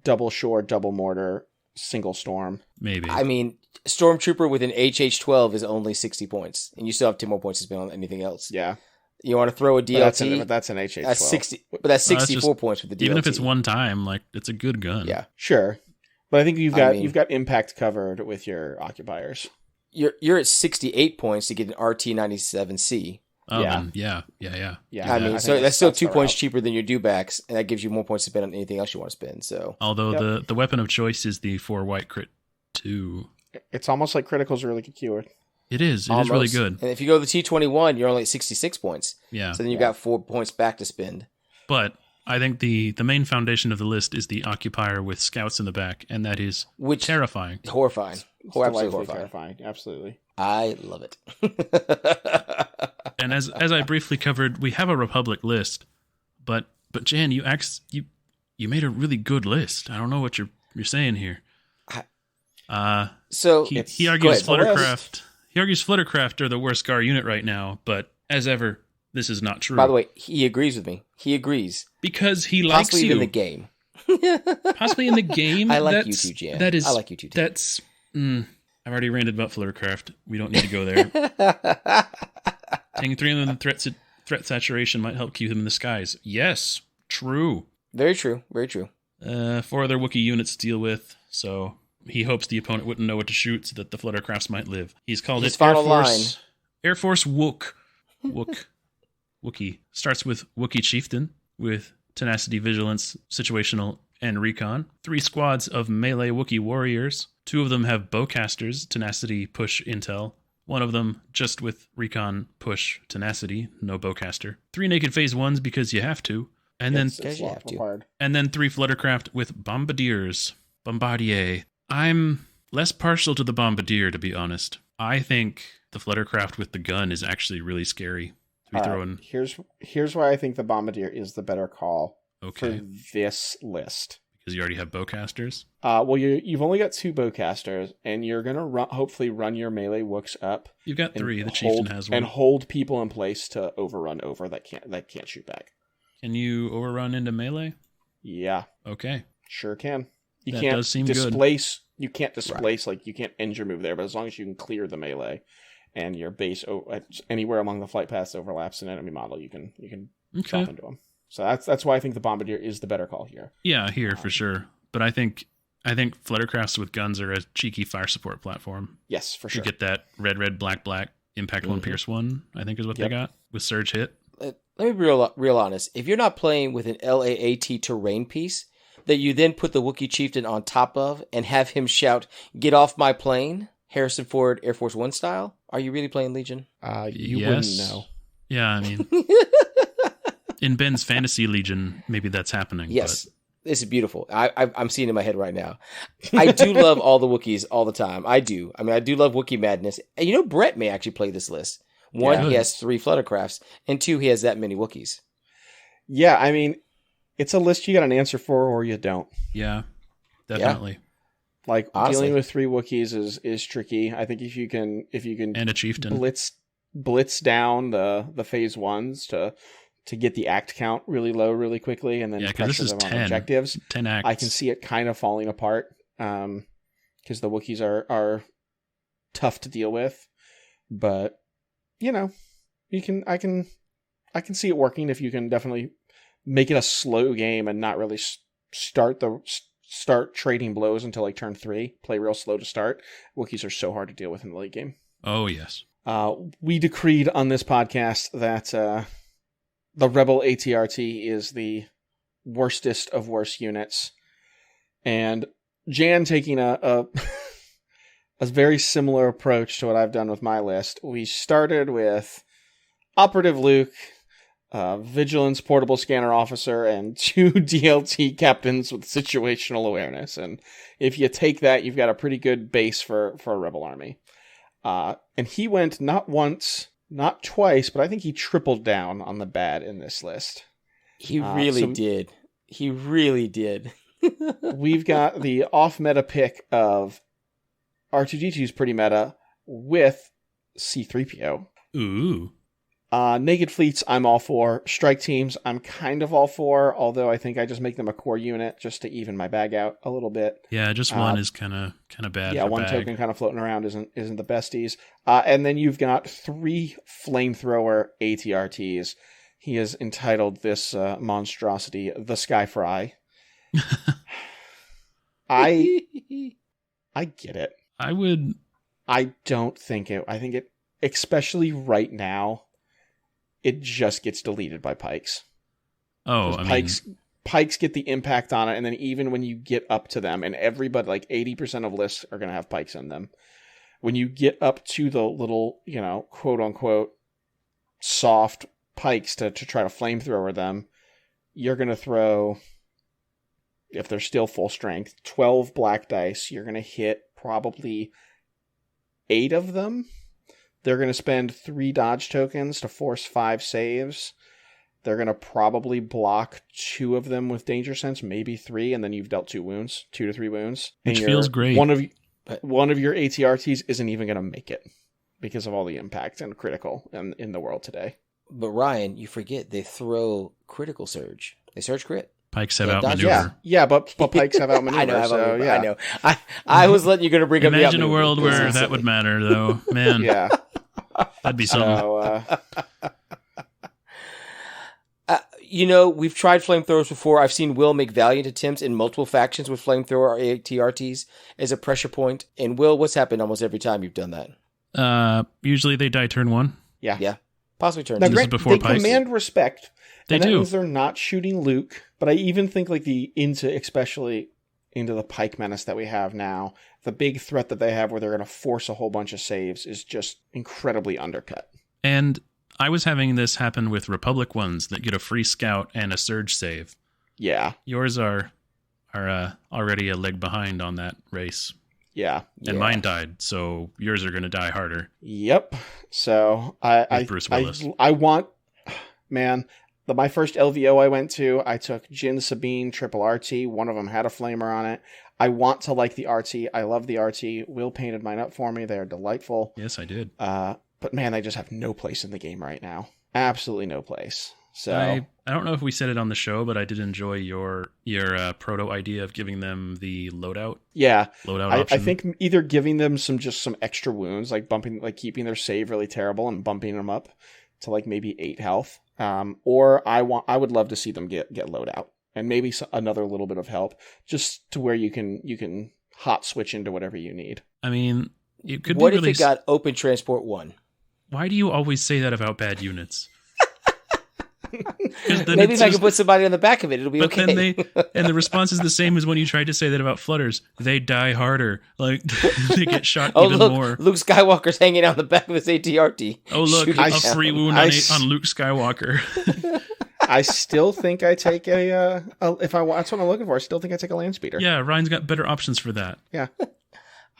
double shore, double mortar, single storm. Maybe. I mean, Stormtrooper with an HH-12 is only 60 points, and you still have 10 more points to spend on anything else. Yeah. You want to throw a DLT? But that's an HH-12. That's 60, but that's 64 points with the DLT. Even if it's one time, it's a good gun. Yeah. Sure. But I think you've got impact covered with your occupiers. You're at 68 points to get an RT-97C. Oh, yeah. Yeah. I mean, so that's still 2 points cheaper than your dewbacks, and that gives you more points to spend on anything else you want to spend. So, although the weapon of choice is the 4 white crit 2. It's almost like critical's really good keyword. It is. It is really good. And if you go to the T21, you're only at 66 points. Yeah. So then you've got 4 points back to spend. But I think the main foundation of the list is the occupier with scouts in the back, and that is terrifying. Horrifying. Absolutely horrifying. Absolutely. I love it. And as I briefly covered, we have a Republic list, but Jan, you made a really good list. I don't know what you're saying here. So he argues Fluttercraft. He argues Fluttercraft are the worst GAR unit right now, but as ever, this is not true. By the way, he agrees with me. He agrees. Because he likes Possibly you. in the game. Possibly in the game. I like you too, Jan. I like you too. That's... I've already ranted about Fluttercraft. We don't need to go there. Taking 3 of them threat saturation might help keep them in the skies. Yes, true. Very true. Very true. 4 other Wookiee units to deal with, so he hopes the opponent wouldn't know what to shoot so that the Fluttercrafts might live. He's called His it final line. Air Force Wook. Wookiee. Starts with Wookiee Chieftain with tenacity, vigilance, situational, and recon. 3 squads of melee Wookiee warriors. 2 of them have bowcasters, tenacity, push, intel. 1 of them just with recon, push, tenacity, no bowcaster. 3 naked phase 1s because you have to. And then 3 Fluttercraft with bombardiers. Bombardier. I'm less partial to the bombardier, to be honest. I think the Fluttercraft with the gun is actually really scary to be throwing. Here's why I think the bombardier is the better call. Okay. for this list. Because you already have bowcasters? Well, you've only got 2 bowcasters, and you're going to hopefully run your melee wooks up. You've got 3. The chieftain has 1. And hold people in place to overrun that can't shoot back. Can you overrun into melee? Yeah. Okay. Sure can. That does seem displace. Good. You can't displace, like, you can't end your move there, but as long as you can clear the melee and your base anywhere along the flight path overlaps an enemy model, you can chop into them. So that's why I think the Bombardier is the better call here. Yeah, for sure. But I think Fluttercrafts with guns are a cheeky fire support platform. Yes, for sure. You get that red, black, impact 1, pierce 1, I think is what they got with surge hit. Let me be real honest. If you're not playing with an LAAT terrain piece that you then put the Wookiee chieftain on top of and have him shout, "Get off my plane," Harrison Ford Air Force One style, are you really playing Legion? You wouldn't know. Yeah, I mean... In Ben's Fantasy Legion, maybe that's happening. Yes, this is beautiful. I'm seeing it in my head right now. I do love all the Wookiees all the time. I do. I mean, I do love Wookiee madness. And Brett may actually play this list. 1, he has 3 Fluttercrafts, and 2, he has that many Wookiees. Yeah, I mean, it's a list you got an answer for or you don't. Yeah, definitely. Yeah. Like, honestly, dealing with 3 Wookiees is tricky. I think if you can and a chieftain blitz down the phase 1s to get the act count really low really quickly and then pressure them on objectives. 10 acts. I can see it kind of falling apart because the Wookiees are tough to deal with. But I can see it working if you can definitely make it a slow game and not really start trading blows until like turn 3. Play real slow to start. Wookiees are so hard to deal with in the late game. Oh yes. We decreed on this podcast that the Rebel ATRT is the worstest of worst units. And Jan taking a very similar approach to what I've done with my list. We started with Operative Luke, Vigilance Portable Scanner Officer, and 2 DLT captains with situational awareness. And if you take that, you've got a pretty good base for a Rebel army. And he went not once... not twice, but I think he tripled down on the bad in this list. He really did. He really did. We've got the off-meta pick of R2-D2's pretty meta with C-3PO. Ooh. Naked Fleets, I'm all for. Strike Teams, I'm kind of all for, although I think I just make them a core unit just to even my bag out a little bit. Yeah, just one is kind of bad. Yeah, one token kind of floating around isn't the besties. And then you've got 3 Flamethrower ATRTs. He has entitled this monstrosity the Skyfry. I get it. I don't think it. I think it, especially right now, it just gets deleted by Pikes. Oh, Pikes get the impact on it, and then even when you get up to them, and everybody, like 80% of lists are going to have Pikes in them. When you get up to the little, quote-unquote, soft Pikes to try to flamethrower them, you're going to throw, if they're still full strength, 12 black dice. You're going to hit probably 8 of them. They're going to spend 3 dodge tokens to force 5 saves. They're going to probably block 2 of them with Danger Sense, maybe 3, and then you've dealt 2 wounds, 2 to 3 wounds. Which feels great. One of your ATRTs isn't even going to make it because of all the impact and critical in the world today. But Ryan, you forget they throw critical surge. They surge crit. Pikes have outmaneuver. Yeah, but Pikes have outmaneuver. I know. I was letting you going to bring up. Imagine a world where that would matter, though. Man, yeah, that'd be something. We've tried flamethrowers before. I've seen Will make valiant attempts in multiple factions with flamethrower ATRTs as a pressure point. And Will, what's happened almost every time you've done that? Usually they die turn 1. Yeah. Possibly turn 2. Now, this is before Pikes. Command respect. They do. That means they're not shooting Luke. But I even think especially into the Pike menace that we have now, the big threat that they have where they're going to force a whole bunch of saves is just incredibly undercut. And I was having this happen with Republic ones that get a free scout and a surge save. Yeah. Yours are already a leg behind on that race. Yeah. And mine died, so yours are going to die harder. Yep. So Bruce Willis. I want, man, My first LVO I went to, I took Jin, Sabine, Triple RT. One of them had a flamer on it. I want to like the RT. I love the RT. Will painted mine up for me. They are delightful. Yes, I did. But man, they just have no place in the game right now. Absolutely no place. So I don't know if we said it on the show, but I did enjoy your proto idea of giving them the loadout. Yeah, loadout option. I think either giving them some extra wounds, like keeping their save really terrible and bumping them up to like maybe 8 health. Or I would love to see them get loadout and maybe another little bit of help, just to where you can hot switch into whatever you need. I mean, it could. What if it got open transport 1? Why do you always say that about bad units? Maybe if I can put somebody on the back of it, it'll be okay. And the response is the same as when you tried to say that about flutters. They die harder. Like, they get shot even more. Luke Skywalker's hanging out on the back of his ATRT. Oh, look, a free wound on Luke Skywalker. I still think I take that's what I'm looking for. I still think I take a land speeder. Yeah, Ryan's got better options for that. Yeah.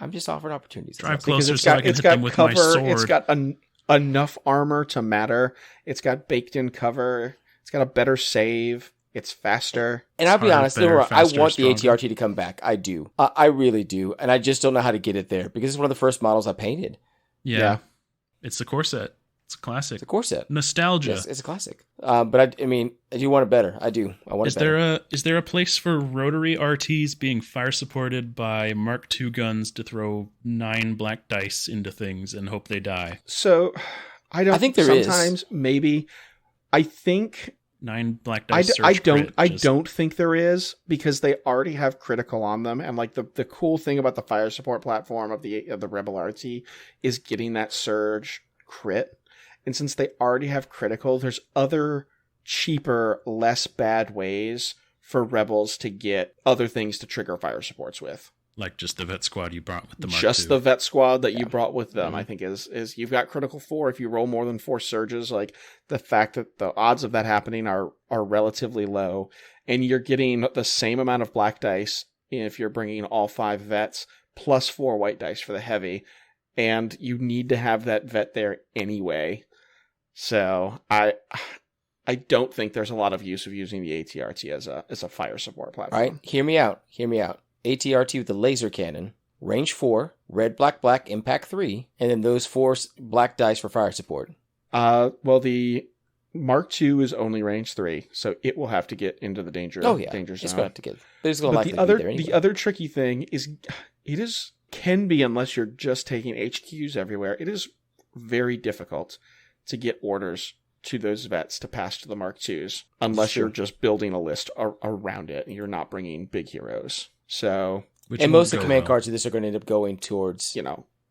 I'm just offering opportunities. Drive closer so I can hit them with my sword. It's got enough armor to matter. It's got baked in cover. It's got a better save. It's faster. And I'll be honest, I want the ATRT to come back. I do. I really do. And I just don't know how to get it there because it's one of the first models I painted. Yeah. It's the core set. It's a classic. It's a core set. Nostalgia. Yes, it's a classic. But I mean, I do want it better. I do. I want it better. Is there a place for rotary RTs being fire supported by Mark II guns to throw 9 black dice into things and hope they die? So I think there sometimes is. Maybe. I think 9 black dice. I don't think there is, because they already have critical on them, and like the cool thing about the fire support platform of the Rebel RT is getting that surge crit. And since they already have critical, there's other cheaper, less bad ways for Rebels to get other things to trigger fire supports with. Like just the vet squad you brought with the Mark Just II. the vet squad that you brought with them, I think is you've got critical 4 if you roll more than 4 surges. Like the fact that the odds of that happening are relatively low, and you're getting the same amount of black dice if you're bringing all 5 vets plus 4 white dice for the heavy, and you need to have that vet there anyway. So I don't think there's a lot of use of using the ATRT as a fire support platform. All right, hear me out. ATRT with the laser cannon, range 4, red, black, impact 3, and then those 4 black dice for fire support. Well, the Mark II is only range 3, so it will have to get into the danger zone. It's going to have to get. But it's going to likely be there anyway. The other tricky thing is, can be, unless you're just taking HQs everywhere, it is very difficult to get orders to those vets to pass to the Mark IIs, unless you're just building a list around it and you're not bringing big heroes. So, and most of the command cards of this are going to end up going towards,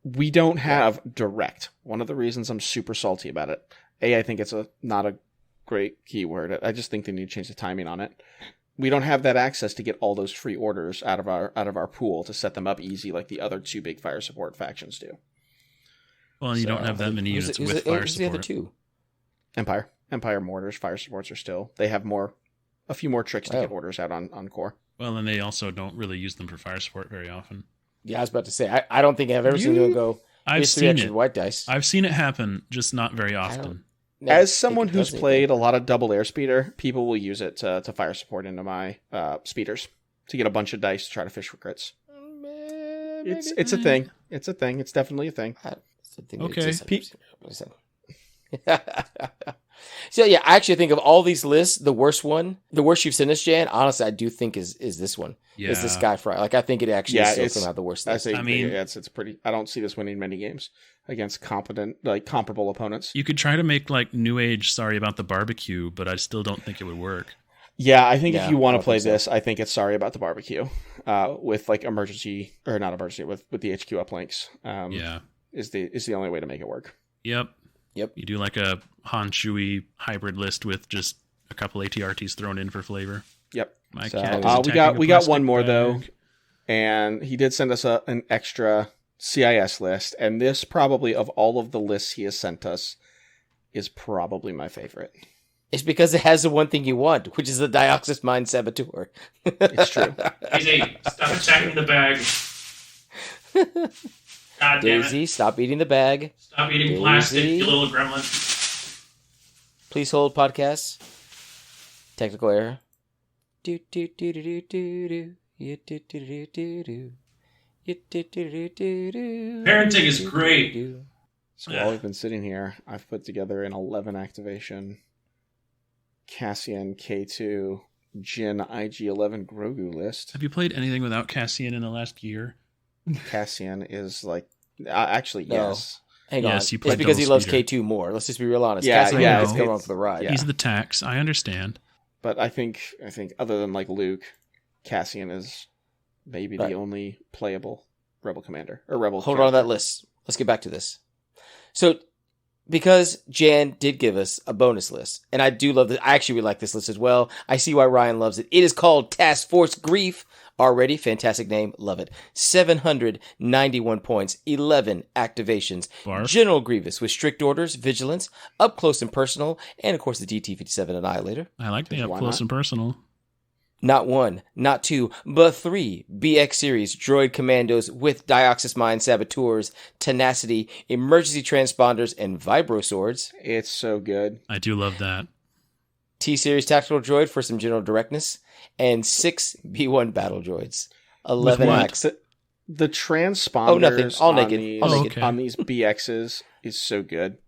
we don't have direct. One of the reasons I'm super salty about it. I think it's not a great keyword. I just think they need to change the timing on it. We don't have that access to get all those free orders out of our pool to set them up easy like the other 2 big fire support factions do. Well, you don't have that many units with fire support. The other 2? Empire mortars, fire supports are still. They have a few more tricks to get orders out on core. Well, and they also don't really use them for fire support very often. Yeah, I was about to say, I don't think I've ever seen them go. I've seen it. White dice. I've seen it happen, just not very often. As someone who's played a lot of double airspeeder, people will use it to fire support into my speeders to get a bunch of dice to try to fish for crits. It's a thing. It's a thing. It's definitely a thing. Okay. So yeah, I actually think of all these lists, the worst you've sent us, Jan, honestly, I do think is this one. Yeah. Is this guy Fry. Like, I think it actually is still somehow the worst list. It's pretty. I don't see this winning many games against comparable opponents. You could try to make like New Age Sorry About the Barbecue, but I still don't think it would work. Yeah, I think if you want to play this, I think it's Sorry About the Barbecue with like not emergency with the HQ uplinks. Is the only way to make it work. Yep. You do like a Han Chewie hybrid list with just a couple ATRTs thrown in for flavor. Yep. We got one more though, and he did send us an extra CIS list, and this probably of all of the lists he has sent us is probably my favorite. It's because it has the one thing you want, which is the Dioxis Mind Saboteur. It's true. Daisy, stop attacking the bag. God damn Daisy, stop eating the bag. Stop eating plastic, you little gremlin. Please hold, podcast. Technical error. Do do do do do do do. You do do do do do. You do do do do do. Parenting is great. So while we've been sitting here, I've put together an 11 activation Cassian K2 Jin IG11 Grogu list. Have you played anything without Cassian in the last year? Cassian is like, actually, yes. Hang Yes, on. you play It's because he double loves speeder. K2 more. Let's just be real honest. Yeah, Cassian yeah, is going on for the ride. yeah. He's the tax. I understand. But I think other than like Luke, Cassian is maybe the only playable Rebel commander or Rebel. Hold on to that list. Let's get back to this. So, because Jan did give us a bonus list, and I do love this. I actually really like this list as well. I see why Ryan loves it. It is called Task Force Grief. Already, fantastic name. Love it. 791 points, 11 activations. Barf. General Grievous with strict orders, vigilance, up close and personal, and of course the DT-57 Annihilator. I like the Why up close not? and personal. Not one, not two, but three BX series droid commandos with Dioxis Mine Saboteurs, Tenacity, Emergency Transponders, and Vibro Swords. It's so good. I do love that. T-Series Tactical Droid for some general directness, and 6 B1 Battle Droids. 11 what? acts. The transponders nothing. All on naked. these, All naked. on these BXs is so good.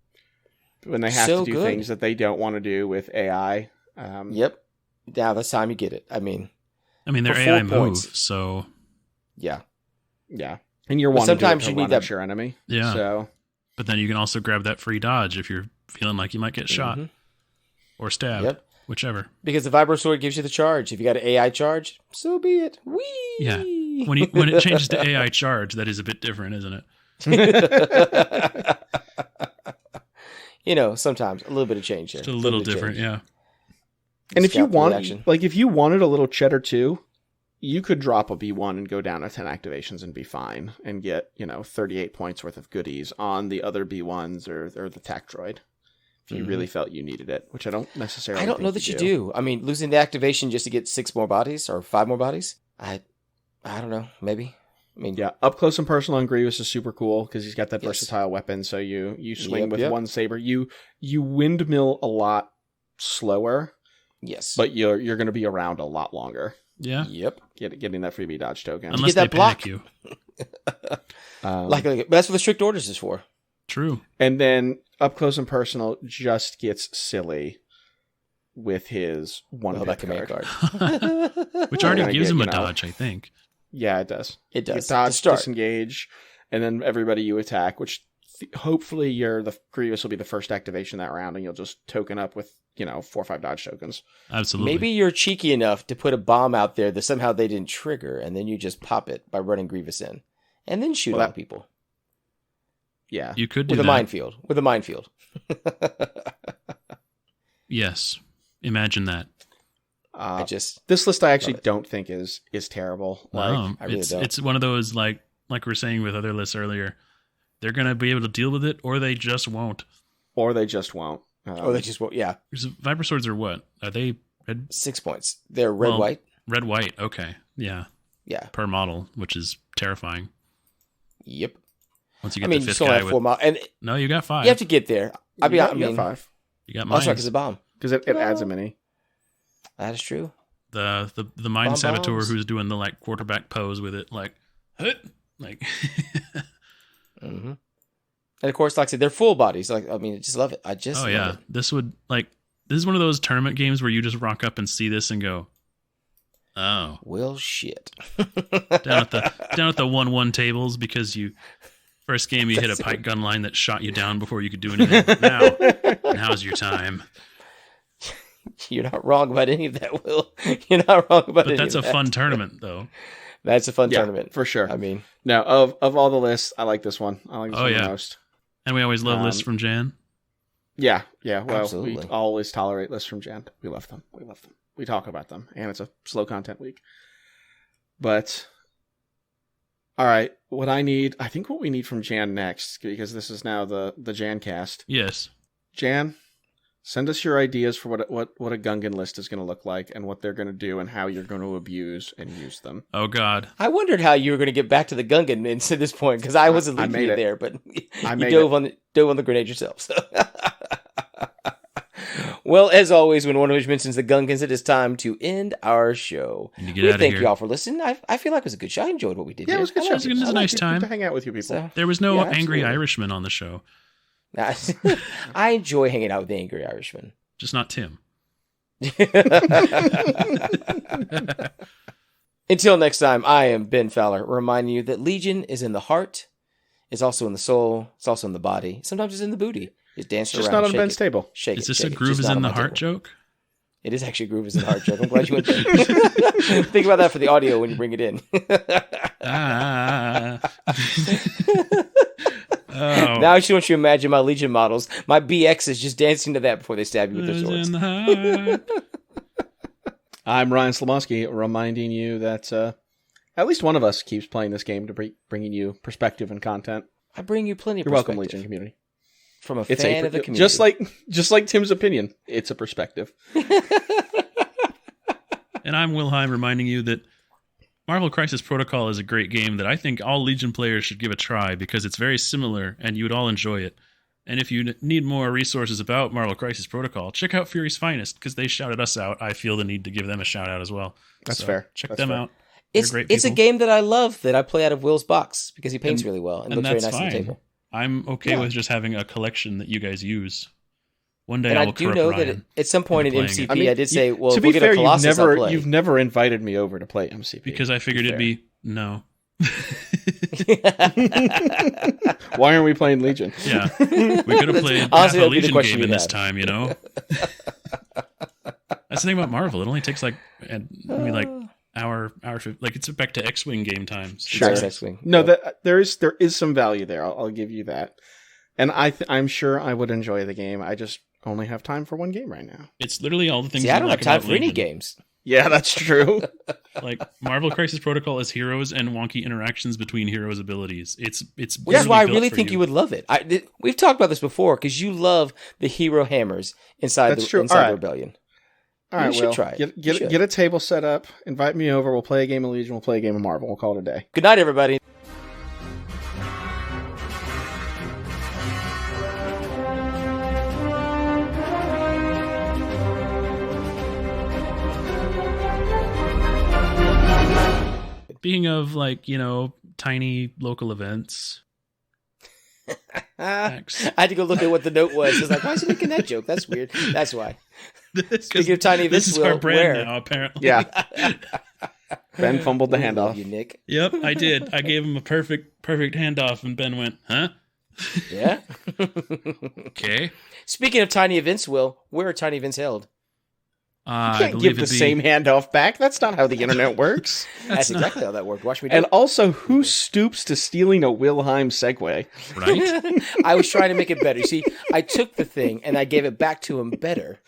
When they have So to do good. things that they don't want to do with AI. Yep. Now this time you get it. I mean, They're For AI 4 points. move, so yeah. Yeah. And you're But wanting sometimes to you need run that- at your enemy. yeah. So But then you can also grab that free dodge if you're feeling like you might get shot Mhm. or stabbed, Yep. whichever. Because the Vibro Sword gives you the charge. If you got an AI charge, so be it. Whee! Yeah. When it changes to AI charge, that is a bit different, isn't it? You know, sometimes a little bit of change. Just a little different, yeah. and if you Scalp want, reaction. like if you wanted a little cheddar too, you could drop a B1 and go down to 10 activations and be fine and get 38 points worth of goodies on the other B1s or the tac droid if you really felt you needed it, which I don't necessarily. I don't know think that you do. I mean, losing the activation just to get 6 more bodies or 5 more bodies. I don't know. Maybe. I mean, Yeah, up close and personal on Grievous is super cool because he's got that Yes. versatile weapon. So you swing Yep, with yep. one saber. You windmill a lot slower, yes. but you're going to be around a lot longer. Yeah. Yep. Getting that freebie dodge token. Unless get that they block. panic you. Like that's what the strict orders is for. True. And then up close and personal just gets silly with his one Oh, hit that command card. Which already gonna gives get, him a you know, dodge, I think. Yeah, it does. It You does. dodge, To start. disengage, and then everybody you attack, which hopefully the Grievous will be the first activation that round, and you'll just token up with 4 or 5 dodge tokens. Absolutely. Maybe you're cheeky enough to put a bomb out there that somehow they didn't trigger, and then you just pop it by running Grievous in, and then shoot Well, on people Yeah, you could do with a that. minefield. With a minefield. Yes. Imagine that. this list I actually love it. don't think is terrible. No, I really don't. it's one of those like we were saying with other lists earlier. They're gonna be able to deal with it, or they just won't. Or they just won't. Or they just won't. Yeah, Because Viper swords are what? Are they red? 6 points. They're red, Well, white. Red, white. Okay, yeah, Yeah. per model, which is terrifying. Yep. Once you I get mean, the you fifth still guy have with 4 miles, and no, you got 5. you have to get there. I mean, you got 5 You got Oh, that's right, mines. because the bomb. because it adds a mini. That is true. The mine Bomb saboteur bombs. who's doing the like quarterback pose with it, like, like. Mm-hmm. And of course, like I said, they're full bodies. Like, I mean, I just love it. I just Oh love yeah, it. this is one of those tournament games where you just rock up and see this and go, oh, Well, shit. down at the 1-1 tables because you first game you hit a pike gun line that shot you down before you could do anything. But now's your time. You're not wrong about any of that, Will. You're not wrong about But any that's of a that. fun tournament though. That's a fun Yeah, tournament. for sure. I mean, No, of all the lists, I like this one. I like this Oh, one yeah. the most. And we always love lists from Jan. Yeah. Well, Absolutely. we always tolerate lists from Jan. We love them. We talk about them, and it's a slow content week. But all right, I think what we need from Jan next, because this is now the Jan cast. Yes. Jan, send us your ideas for what a Gungan list is going to look like, and what they're going to do, and how you're going to abuse and use them. Oh God. I wondered how you were going to get back to the Gungan and to this point because I wasn't I leading made you it. there, but I you made dove on the grenade yourself. So. Well, as always, when one of us mentions the Gungans, it is time to end our show. Thank you all for listening. I feel like it was a good show. I enjoyed what we did. Yeah, here. it was a good show. It was a nice time to hang out with you people. So, there was no angry Irishman on the show. I enjoy hanging out with the angry Irishman. Just not Tim. Until next time, I am Ben Fowler, reminding you that Legion is in the heart, it's also in the soul, it's also in the body, sometimes it's in the booty. Just dancing around. Just not on Ben's table. Shake is this a groove is in the heart joke? It is actually groove is in the heart joke. I'm glad you went there. Think about that for the audio when you bring it in. Oh. Now I just want you to imagine my Legion models. My BX is just dancing to that before they stab you with their swords. I'm Ryan Slomoski, reminding you that at least one of us keeps playing this game to bringing you perspective and content. I bring you plenty of You're perspective. welcome, Legion community. From a fan of the community. Just like Tim's opinion, it's a perspective. And I'm Wilhelm, reminding you that Marvel Crisis Protocol is a great game that I think all Legion players should give a try because it's very similar and you would all enjoy it. And if you need more resources about Marvel Crisis Protocol, check out Fury's Finest because they shouted us out. I feel the need to give them a shout out as well. That's fair. Check them out. It's a game that I love that I play out of Will's box because he paints really well and looks very nice on the table. I'm okay with just having a collection that you guys use. One day and I will do know Ryan that at some point in MCP, I did say, well, to if be we get fair, a Colossus, I'll play. you've never invited me over to play MCP. Because I figured it'd be no. Why aren't we playing Legion? Yeah. We could have played half a Legion game in this time, you know? That's the thing about Marvel. It only takes maybe hour, like it's back to X-Wing game times. Sure. X-Wing. No, there is some value there. I'll give you that. And I'm sure I would enjoy the game. I just only have time for one game right now. It's literally all the things. I don't have time for any games. Yeah, that's true. Like Marvel Crisis Protocol is heroes and wonky interactions between heroes' abilities. It's Which is why I really think you would love it. We've talked about this before because you love the hero hammers inside the Rebellion. All right, you should try it. Get a table set up. Invite me over. We'll play a game of Legion. We'll play a game of Marvel. We'll call it a day. Good night, everybody. Speaking of tiny local events. I had to go look at what the note was. I was like, why is he making that joke? That's weird. That's why. Speaking of tiny events, this is our brand now, apparently. Yeah. Ben fumbled the handoff. You, Nick. Yep, I did. I gave him a perfect handoff, and Ben went, huh? Yeah. Okay. Speaking of tiny events, Will, where are tiny events held? You can't give the same handoff back. That's not how the internet works. That's exactly how that worked. Watch me do And it. also, who stoops to stealing a Wilhelm segue? Right? I was trying to make it better. See, I took the thing and I gave it back to him better.